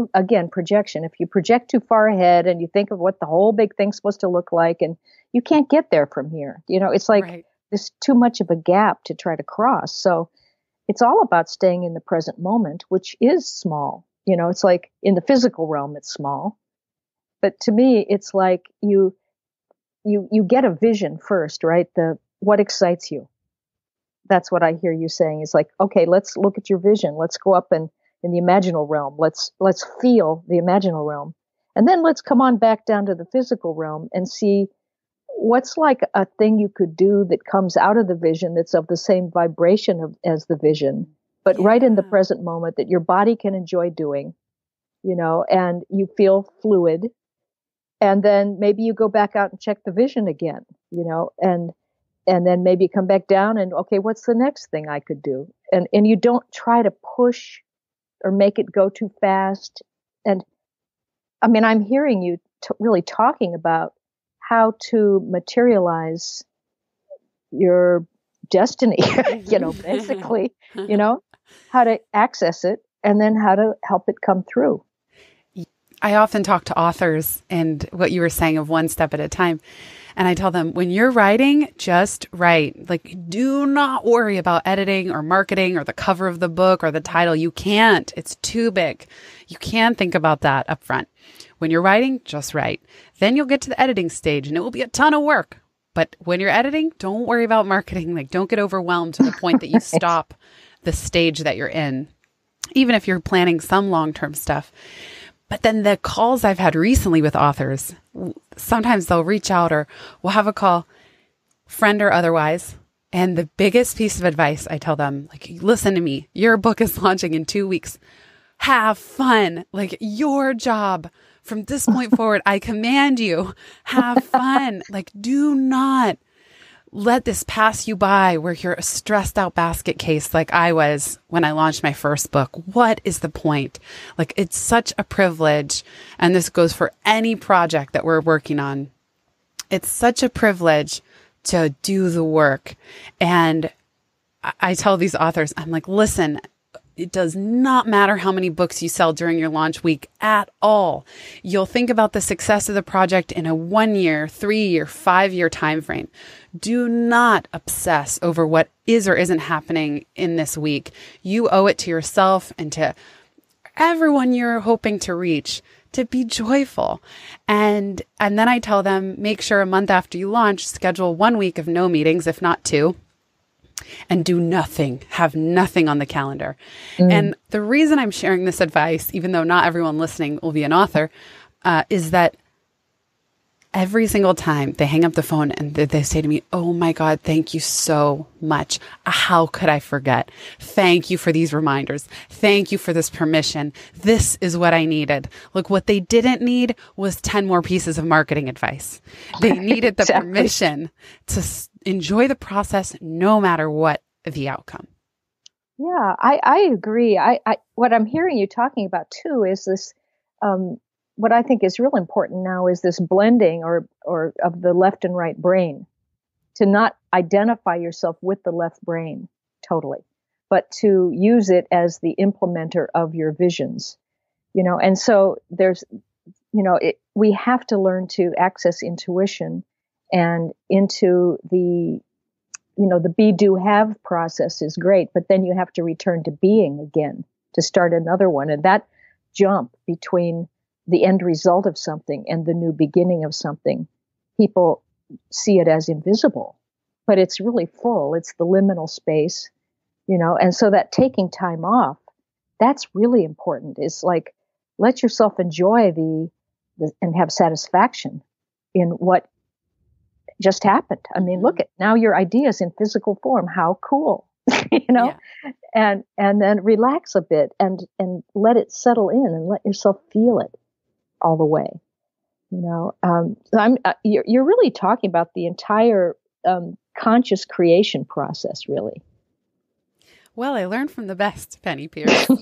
projection, if you project too far ahead and you think of what the whole big thing's supposed to look like, and you can't get there from here, it's like there's too much of a gap to try to cross. So it's all about staying in the present moment, which is small. It's like in the physical realm, it's small. But to me, it's like you get a vision first, right? What excites you. That's what I hear you saying. Is like, okay, let's look at your vision. Let's go up in the imaginal realm. Let's feel the imaginal realm. And then let's come on back down to the physical realm and see what's like a thing you could do that comes out of the vision that's of the same vibration as the vision, but right in the present moment that your body can enjoy doing, and you feel fluid. And then maybe you go back out and check the vision again, and then maybe come back down and, okay, what's the next thing I could do? And you don't try to push or make it go too fast. And I mean, I'm hearing you really talking about how to materialize your destiny, basically, how to access it and then how to help it come through. I often talk to authors and what you were saying of one step at a time. And I tell them, when you're writing, just write. Like, do not worry about editing or marketing or the cover of the book or the title. You can't. It's too big. You can't think about that up front. When you're writing, just write. Then you'll get to the editing stage and it will be a ton of work. But when you're editing, don't worry about marketing. Like, don't get overwhelmed to the point that you stop the stage that you're in, even if you're planning some long-term stuff. But then the calls I've had recently with authors, sometimes they'll reach out or we'll have a call, friend or otherwise. And the biggest piece of advice I tell them, like, listen to me, your book is launching in 2 weeks. Have fun. Like, your job from this point forward, I command you, have fun. Like, do not let this pass you by where you're a stressed out basket case like I was when I launched my first book. What is the point? Like, it's such a privilege. And this goes for any project that we're working on. It's such a privilege to do the work. And I tell these authors, I'm like, listen, it does not matter how many books you sell during your launch week at all. You'll think about the success of the project in a 1 year, 3 year, 5 year time frame. Do not obsess over what is or isn't happening in this week. You owe it to yourself and to everyone you're hoping to reach to be joyful. And then I tell them, make sure a month after you launch, schedule 1 week of no meetings, if not 2. And do nothing, have nothing on the calendar. And the reason I'm sharing this advice, even though not everyone listening will be an author, is that every single time they hang up the phone and they say to me, "Oh my God, thank you so much. How could I forget? Thank you for these reminders. Thank you for this permission. This is what I needed." Look, what they didn't need was 10 more pieces of marketing advice. They needed the Exactly. permission to enjoy the process no matter what the outcome. Yeah, I agree. What I'm hearing you talking about too is this, what I think is real important now is this blending or of the left and right brain, to not identify yourself with the left brain totally, but to use it as the implementer of your visions, and so there's, we have to learn to access intuition and into the, the be, do, have process is great, but then you have to return to being again to start another one. And that jump between the end result of something and the new beginning of something, people see it as invisible, but it's really full. It's the liminal space, and so that taking time off, that's really important. It's like, let yourself enjoy the and have satisfaction in what just happened. I mean, look at now your ideas in physical form. How cool, Yeah. and then relax a bit and let it settle in and let yourself feel it all the way. You're really talking about the entire conscious creation process, really. Well, I learned from the best, Penny Peirce. But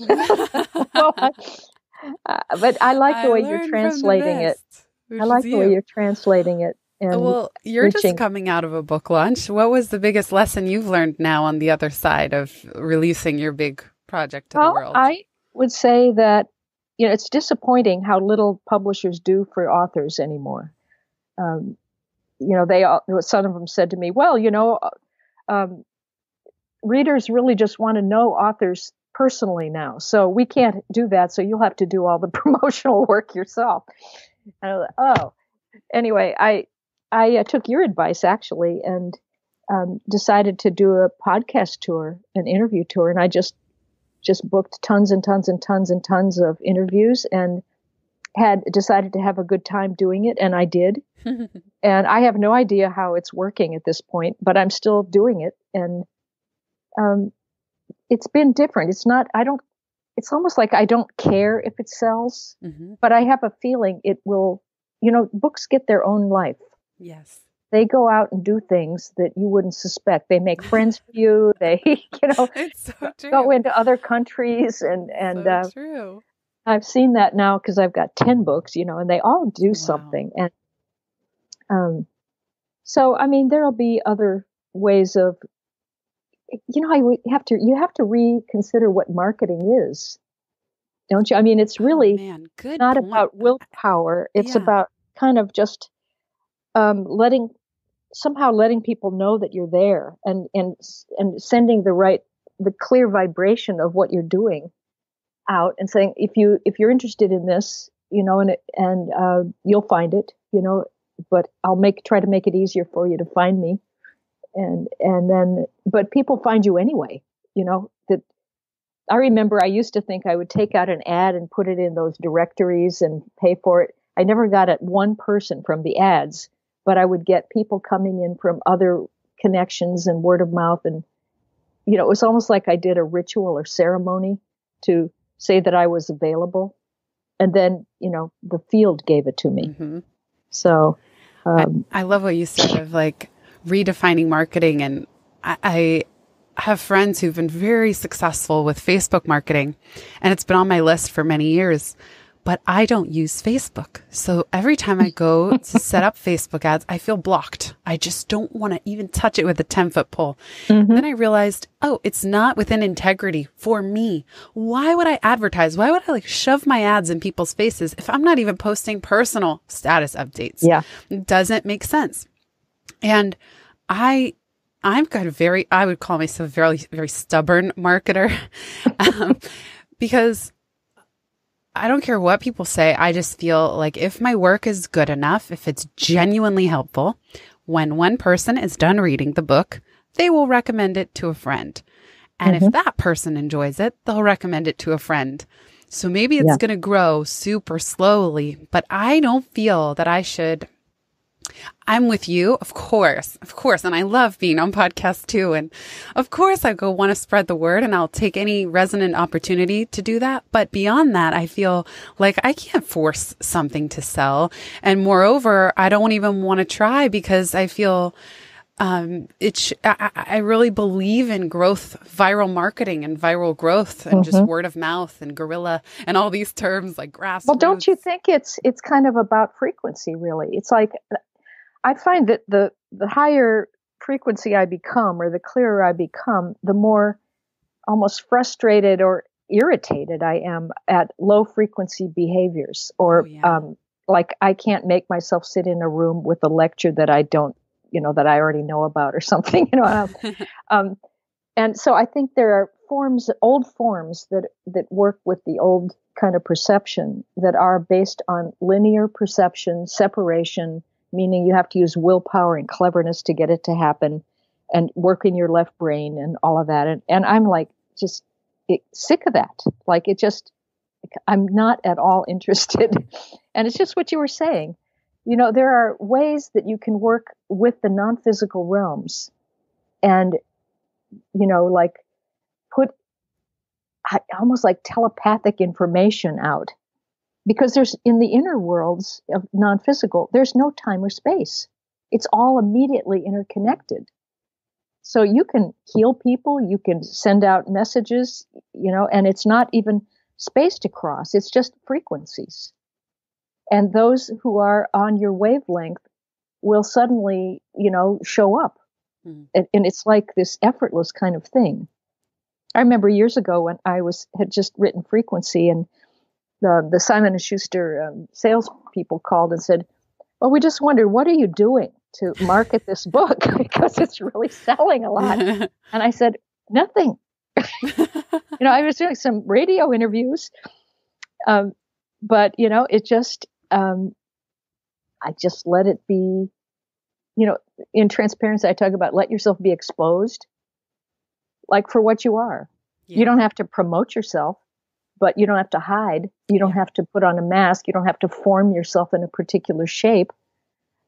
I like the way you're translating it. I like the way you're translating it. And well, you're just coming out of a book launch. What was the biggest lesson you've learned now on the other side of releasing your big project to the world? I would say that, it's disappointing how little publishers do for authors anymore. They all, some of them said to me, well, readers really just want to know authors personally now. So we can't do that. So you'll have to do all the promotional work yourself. And I was like, oh, anyway, I took your advice actually and decided to do a podcast tour, an interview tour. And I just booked tons and tons and tons and tons of interviews and had decided to have a good time doing it. And I did. And I have no idea how it's working at this point, but I'm still doing it. And it's been different. It's almost like I don't care if it sells, but I have a feeling it will, books get their own life. Yes. They go out and do things that you wouldn't suspect. They make friends for you. They, it's so true. Go into other countries and so true. I've seen that now because I've got 10 books, and they all do something. And so, I mean, there'll be other ways of, you have to reconsider what marketing is, don't you? I mean, it's really not about willpower. It's about kind of just letting people know that you're there and sending the clear vibration of what you're doing out and saying, if you're interested in this, and you'll find it, but I'll try to make it easier for you to find me. And then, but people find you anyway, that I remember I used to think I would take out an ad and put it in those directories and pay for it. I never got at one person from the ads, but I would get people coming in from other connections and word of mouth. And, it was almost like I did a ritual or ceremony to say that I was available. And then, the field gave it to me. Mm-hmm. So I love what you said of like redefining marketing. And I have friends who've been very successful with Facebook marketing, and it's been on my list for many years. But I don't use Facebook. So every time I go to set up Facebook ads, I feel blocked. I just don't want to even touch it with a 10-foot pole. Mm-hmm. Then I realized, it's not within integrity for me. Why would I advertise? Why would I shove my ads in people's faces if I'm not even posting personal status updates? Yeah. It doesn't make sense. And I'm kind of I would call myself a very, very stubborn marketer because I don't care what people say. I just feel like if my work is good enough, if it's genuinely helpful, when one person is done reading the book, they will recommend it to a friend. And if that person enjoys it, they'll recommend it to a friend. So maybe it's going to grow super slowly, but I don't feel that I should. I'm with you, of course. And I love being on podcasts too. And of course, I want to spread the word, and I'll take any resonant opportunity to do that. But beyond that, I feel like I can't force something to sell. And moreover, I don't even want to try because I feel I really believe in growth, viral marketing and viral growth and just word of mouth and guerrilla and all these terms like grassroots. Well, don't you think it's kind of about frequency, really? It's like, I find that the higher frequency I become, or the clearer I become, the more almost frustrated or irritated I am at low frequency behaviors, or like I can't make myself sit in a room with a lecture that I don't, that I already know about or something, and so I think there are old forms that work with the old kind of perception that are based on linear perception, separation, meaning you have to use willpower and cleverness to get it to happen, and work in your left brain and all of that. And I'm like, just sick of that. Like, I'm not at all interested. And it's just what you were saying. There are ways that you can work with the non-physical realms and, like put almost like telepathic information out. Because there's, in the inner worlds of non-physical, there's no time or space. It's all immediately interconnected. So you can heal people, you can send out messages, and it's not even space to cross. It's just frequencies. And those who are on your wavelength will suddenly, show up. And it's like this effortless kind of thing. I remember years ago when I had just written Frequency, and the Simon & Schuster salespeople called and said, well, we just wondered, what are you doing to market this book? Because it's really selling a lot. And I said, nothing. I was doing some radio interviews, but, it just, I just let it be, in transparency, I talk about let yourself be exposed, like for what you are. Yeah. You don't have to promote yourself. But you don't have to hide. You don't have to put on a mask. You don't have to form yourself in a particular shape.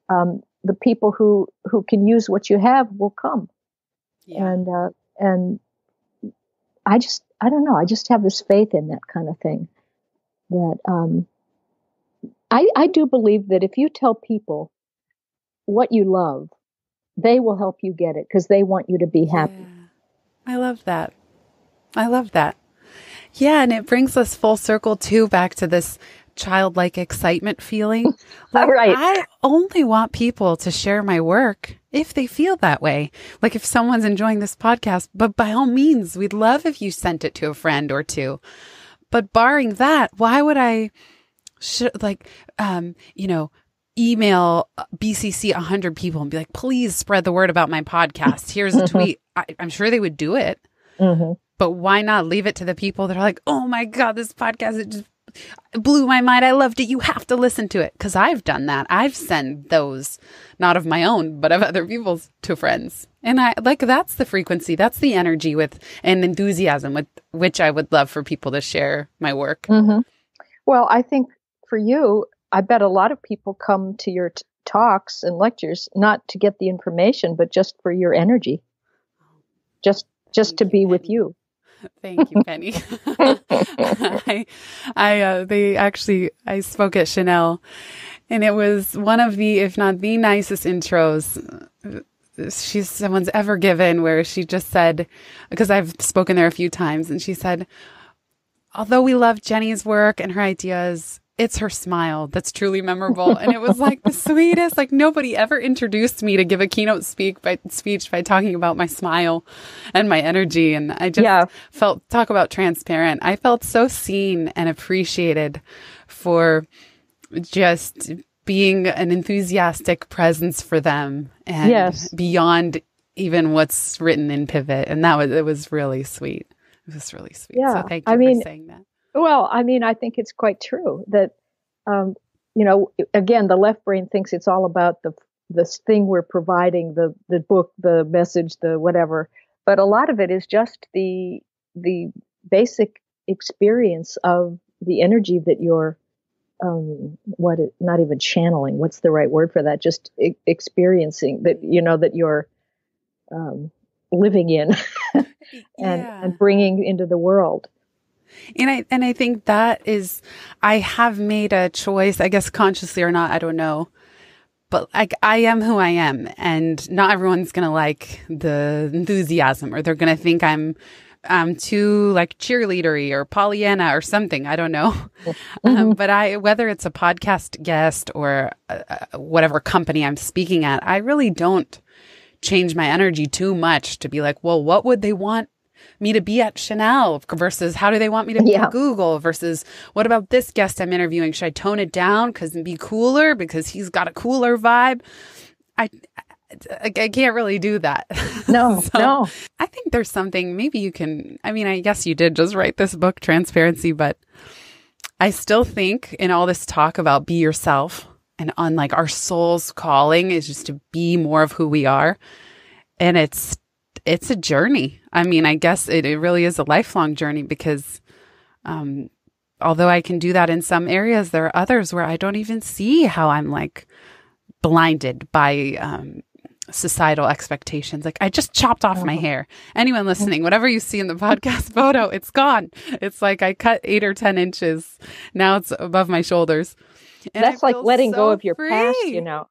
The people who can use what you have will come. Yeah. And I don't know. I just have this faith in that kind of thing. That I do believe that if you tell people what you love, they will help you get it because they want you to be happy. Yeah. I love that. Yeah, and it brings us full circle too back to this childlike excitement feeling. Like, right. I only want people to share my work if they feel that way. Like if someone's enjoying this podcast, but by all means, we'd love if you sent it to a friend or two. But barring that, why would I email BCC 100 people and be like, please spread the word about my podcast. Here's a tweet. I'm sure they would do it. Mm-hmm. But why not leave it to the people that are like, oh my God, this podcast, it just blew my mind. I loved it. You have to listen to it. Because I've done that. I've sent those, not of my own, but of other people's, to friends. And that's the frequency. That's the energy and enthusiasm with which I would love for people to share my work. Mm-hmm. Well, I think for you, I bet a lot of people come to your talks and lectures, not to get the information, but just for your energy. Just to be with you. Thank you, Penney. I spoke at Chanel, and it was one of the, if not the nicest intros someone's ever given, where she just said, because I've spoken there a few times, and she said, although we love Jenny's work and her ideas, it's her smile that's truly memorable. And it was like the sweetest, like nobody ever introduced me to give a keynote speech by talking about my smile and my energy. And I just talk about transparent. I felt so seen and appreciated for just being an enthusiastic presence for them and beyond even what's written in Pivot. And it was really sweet. It was really sweet. Yeah. So thank you for saying that. Well, I think it's quite true that, again, the left brain thinks it's all about this thing we're providing, the book, the message, the whatever. But a lot of it is just the basic experience of the energy that you're, not even channeling. What's the right word for that? Just experiencing that, that you're living in and bringing into the world. And I think that is, I have made a choice, I guess consciously or not, I don't know. But like, I am who I am, and not everyone's going to like the enthusiasm, or they're going to think I'm too like cheerleadery or Pollyanna or something. I don't know. But whether it's a podcast guest or whatever company I'm speaking at, I really don't change my energy too much to be like, well, what would they want me to be at Chanel versus how do they want me to be at Google versus what about this guest I'm interviewing? Should I tone it down and be cooler because he's got a cooler vibe? I can't really do that. No, no. I think there's something, maybe you can, I mean, I guess you did just write this book, Transparency, but I still think in all this talk about be yourself and on like our soul's calling is just to be more of who we are. And it's a journey. I mean, I guess it really is a lifelong journey because although I can do that in some areas, there are others where I don't even see how I'm like blinded by societal expectations. Like I just chopped off my hair. Anyone listening, whatever you see in the podcast photo, it's gone. It's like I cut 8 or 10 inches. Now it's above my shoulders. And that's like letting go of your free. past,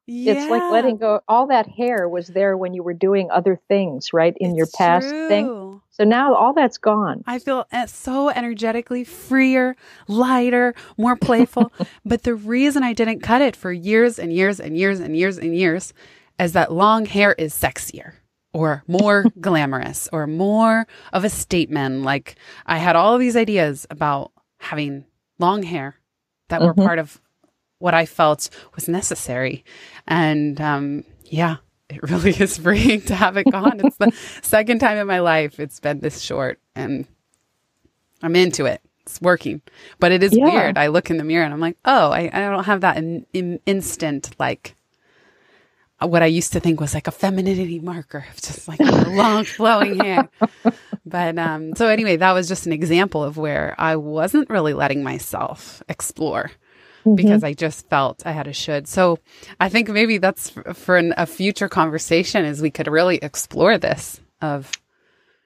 It's like letting go. All that hair was there when you were doing other things, right? In your past thing. So now all that's gone. I feel so energetically freer, lighter, more playful. But the reason I didn't cut it for years and years and years and years and years is that long hair is sexier or more glamorous or more of a statement. Like I had all of these ideas about having long hair that were part of what I felt was necessary. And it really is freeing to have it gone. It's the second time in my life it's been this short and I'm into it. It's working. But it is weird. I look in the mirror and I'm like, oh, I don't have that in instant, like what I used to think was like a femininity marker of just like long flowing hair. But so anyway, that was just an example of where I wasn't really letting myself explore. Because I just felt I had a should. So I think maybe that's for a future conversation is we could really explore this of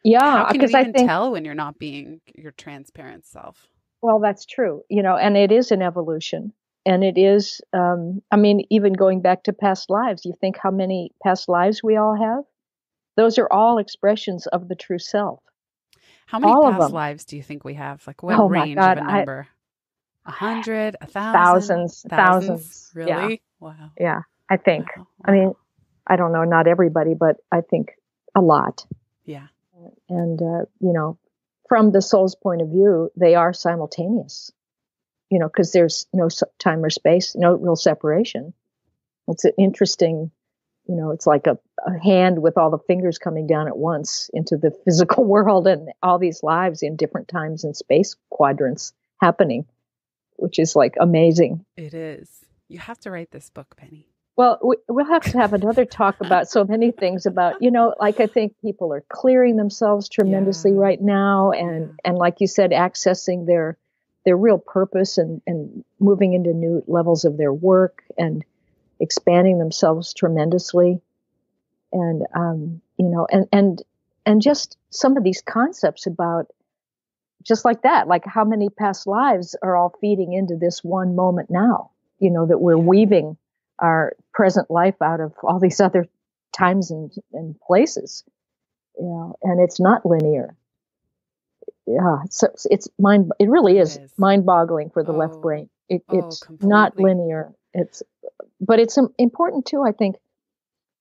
how can you even tell when you're not being your transparent self? Well, that's true, and it is an evolution. And it is, even going back to past lives, you think how many past lives we all have? Those are all expressions of the true self. How many past lives do you think we have? Like what range of a number? 100, 1,000, thousands. Really? Yeah. Wow. Yeah, I think. Wow. I mean, I don't know, not everybody, but I think a lot. Yeah. And, from the soul's point of view, they are simultaneous, because there's no time or space, no real separation. It's an interesting, it's like a hand with all the fingers coming down at once into the physical world and all these lives in different times and space quadrants happening, which is like amazing. It is. You have to write this book, Penney. Well, we'll have to have another talk about so many things about, like I think people are clearing themselves tremendously right now. And like you said, accessing their real purpose and moving into new levels of their work and expanding themselves tremendously. And, and just some of these concepts about just like that, like how many past lives are all feeding into this one moment now, that we're weaving our present life out of all these other times and places, and it's not linear. Yeah. So it really is mind-boggling for the left brain. It's not linear. But it's important too, I think,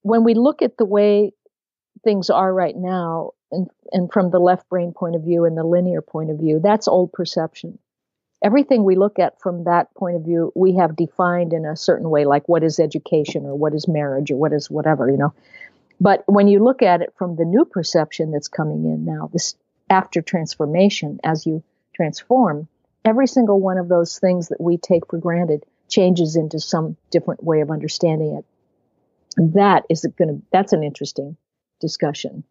when we look at the way things are right now, and from the left brain point of view and the linear point of view, that's old perception. Everything we look at from that point of view, we have defined in a certain way, like what is education or what is marriage or what is whatever, But when you look at it from the new perception that's coming in now, this after transformation, as you transform, every single one of those things that we take for granted changes into some different way of understanding it. And that's an interesting discussion.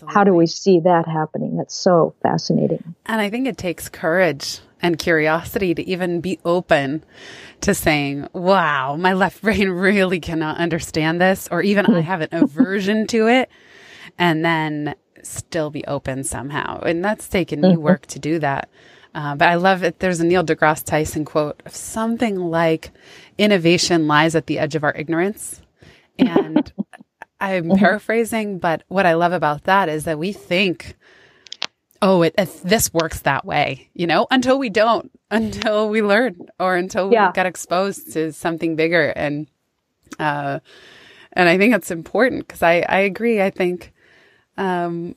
How do we see that happening? That's so fascinating. And I think it takes courage and curiosity to even be open to saying, wow, my left brain really cannot understand this, or even I have an aversion to it, and then still be open somehow. And that's taken me work to do that. But I love it. There's a Neil deGrasse Tyson quote of something like, innovation lies at the edge of our ignorance. And I'm paraphrasing, but what I love about that is that we think, oh, this works that way, until we don't, until we learn, or until we got exposed to something bigger. And I think that's important, because I agree. I think, I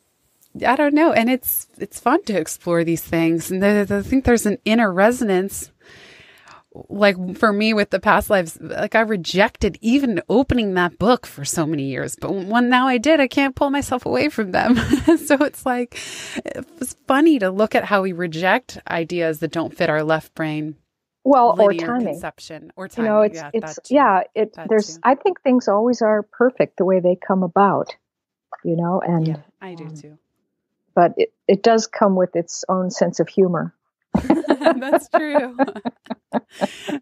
don't know. And it's fun to explore these things. And I think there's an inner resonance. Like for me with the past lives, like I rejected even opening that book for so many years. But when now I did, I can't pull myself away from them. So it's like, it's funny to look at how we reject ideas that don't fit our left brain. Well, or timing. Conception, or timing. I think things always are perfect the way they come about, and yeah, I do too. But it does come with its own sense of humor. That's true.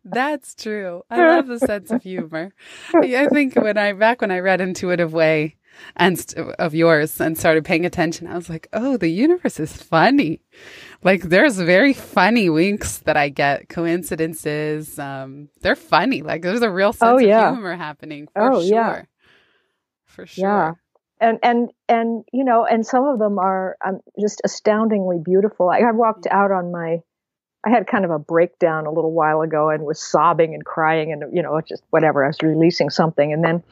That's true. I love the sense of humor. I think when I read Intuitive Way of yours and started paying attention, I was like, oh, the universe is funny. Like there's very funny winks that I get, coincidences. They're funny. Like there's a real sense of humor happening for sure. Yeah. For sure. Yeah. And some of them are just astoundingly beautiful. I walked out I had kind of a breakdown a little while ago and was sobbing and crying and, just whatever. I was releasing something. And then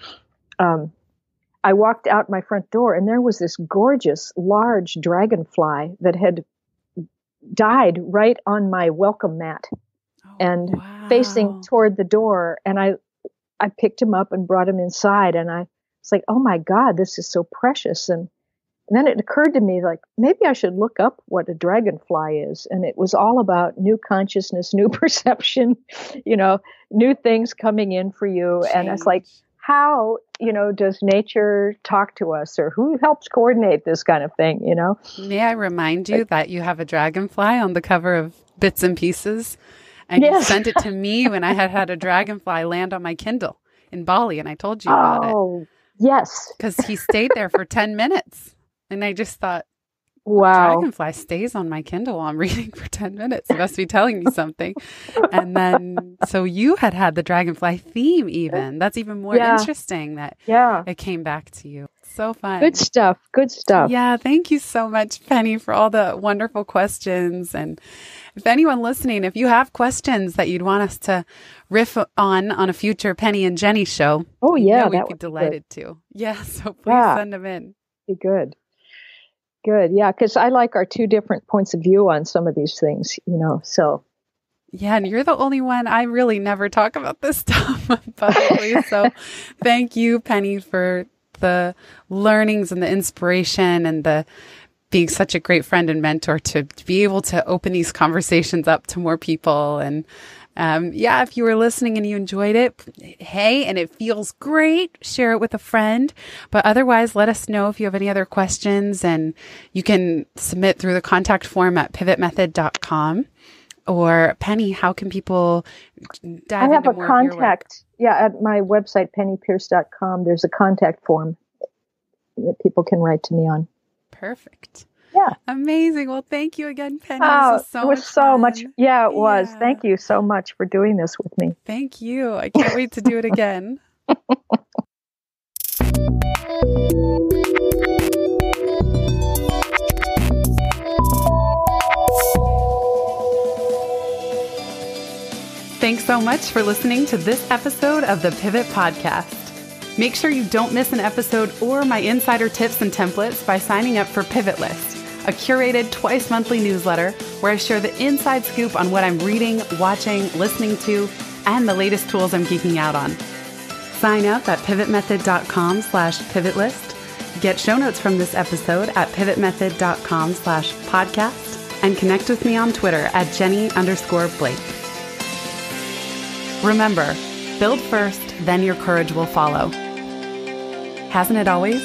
I walked out my front door, and there was this gorgeous, large dragonfly that had died right on my welcome mat facing toward the door. And I picked him up and brought him inside, and I was like, oh my God, this is so precious. And then it occurred to me, like, maybe I should look up what a dragonfly is. And it was all about new consciousness, new perception, new things coming in for you. Change. And it's like, how, does nature talk to us, or who helps coordinate this kind of thing, May I remind you that you have a dragonfly on the cover of Bits and Pieces, and you sent it to me when I had a dragonfly land on my Kindle in Bali, and I told you about it. Oh, yes. Because he stayed there for 10 minutes. And I just thought, wow, dragonfly stays on my Kindle while I'm reading for 10 minutes. It must be telling me something. And then, so you had the dragonfly theme even. That's even more interesting that it came back to you. So fun. Good stuff. Good stuff. Yeah. Thank you so much, Penny, for all the wonderful questions. And if anyone listening, if you have questions that you'd want us to riff on a future Penny and Jenny show, we'd be delighted to. Yeah. So please send them in. Be good. Good. Yeah. Because I like our two different points of view on some of these things, so. Yeah. And you're the only one. I really never talk about this stuff publicly. So thank you, Penny, for the learnings and the inspiration and the being such a great friend and mentor to be able to open these conversations up to more people. And if you were listening and you enjoyed it, hey, and it feels great, share it with a friend. But otherwise, let us know if you have any other questions, and you can submit through the contact form at pivotmethod.com. Or Penny, how can people dive into more of your work? At my website, pennypeirce.com, there's a contact form that people can write to me on. Perfect. Yeah. Amazing. Well, thank you again, Penny. Oh, this was it was so much. Yeah, it was. Thank you so much for doing this with me. Thank you. I can't wait to do it again. Thanks so much for listening to this episode of the Pivot Podcast. Make sure you don't miss an episode or my insider tips and templates by signing up for Pivot List, a curated twice monthly newsletter where I share the inside scoop on what I'm reading, watching, listening to, and the latest tools I'm geeking out on. Sign up at pivotmethod.com/pivotlist. Get show notes from this episode at pivotmethod.com/podcast and connect with me on Twitter at Jenny_Blake. Remember, build first, then your courage will follow. Hasn't it always?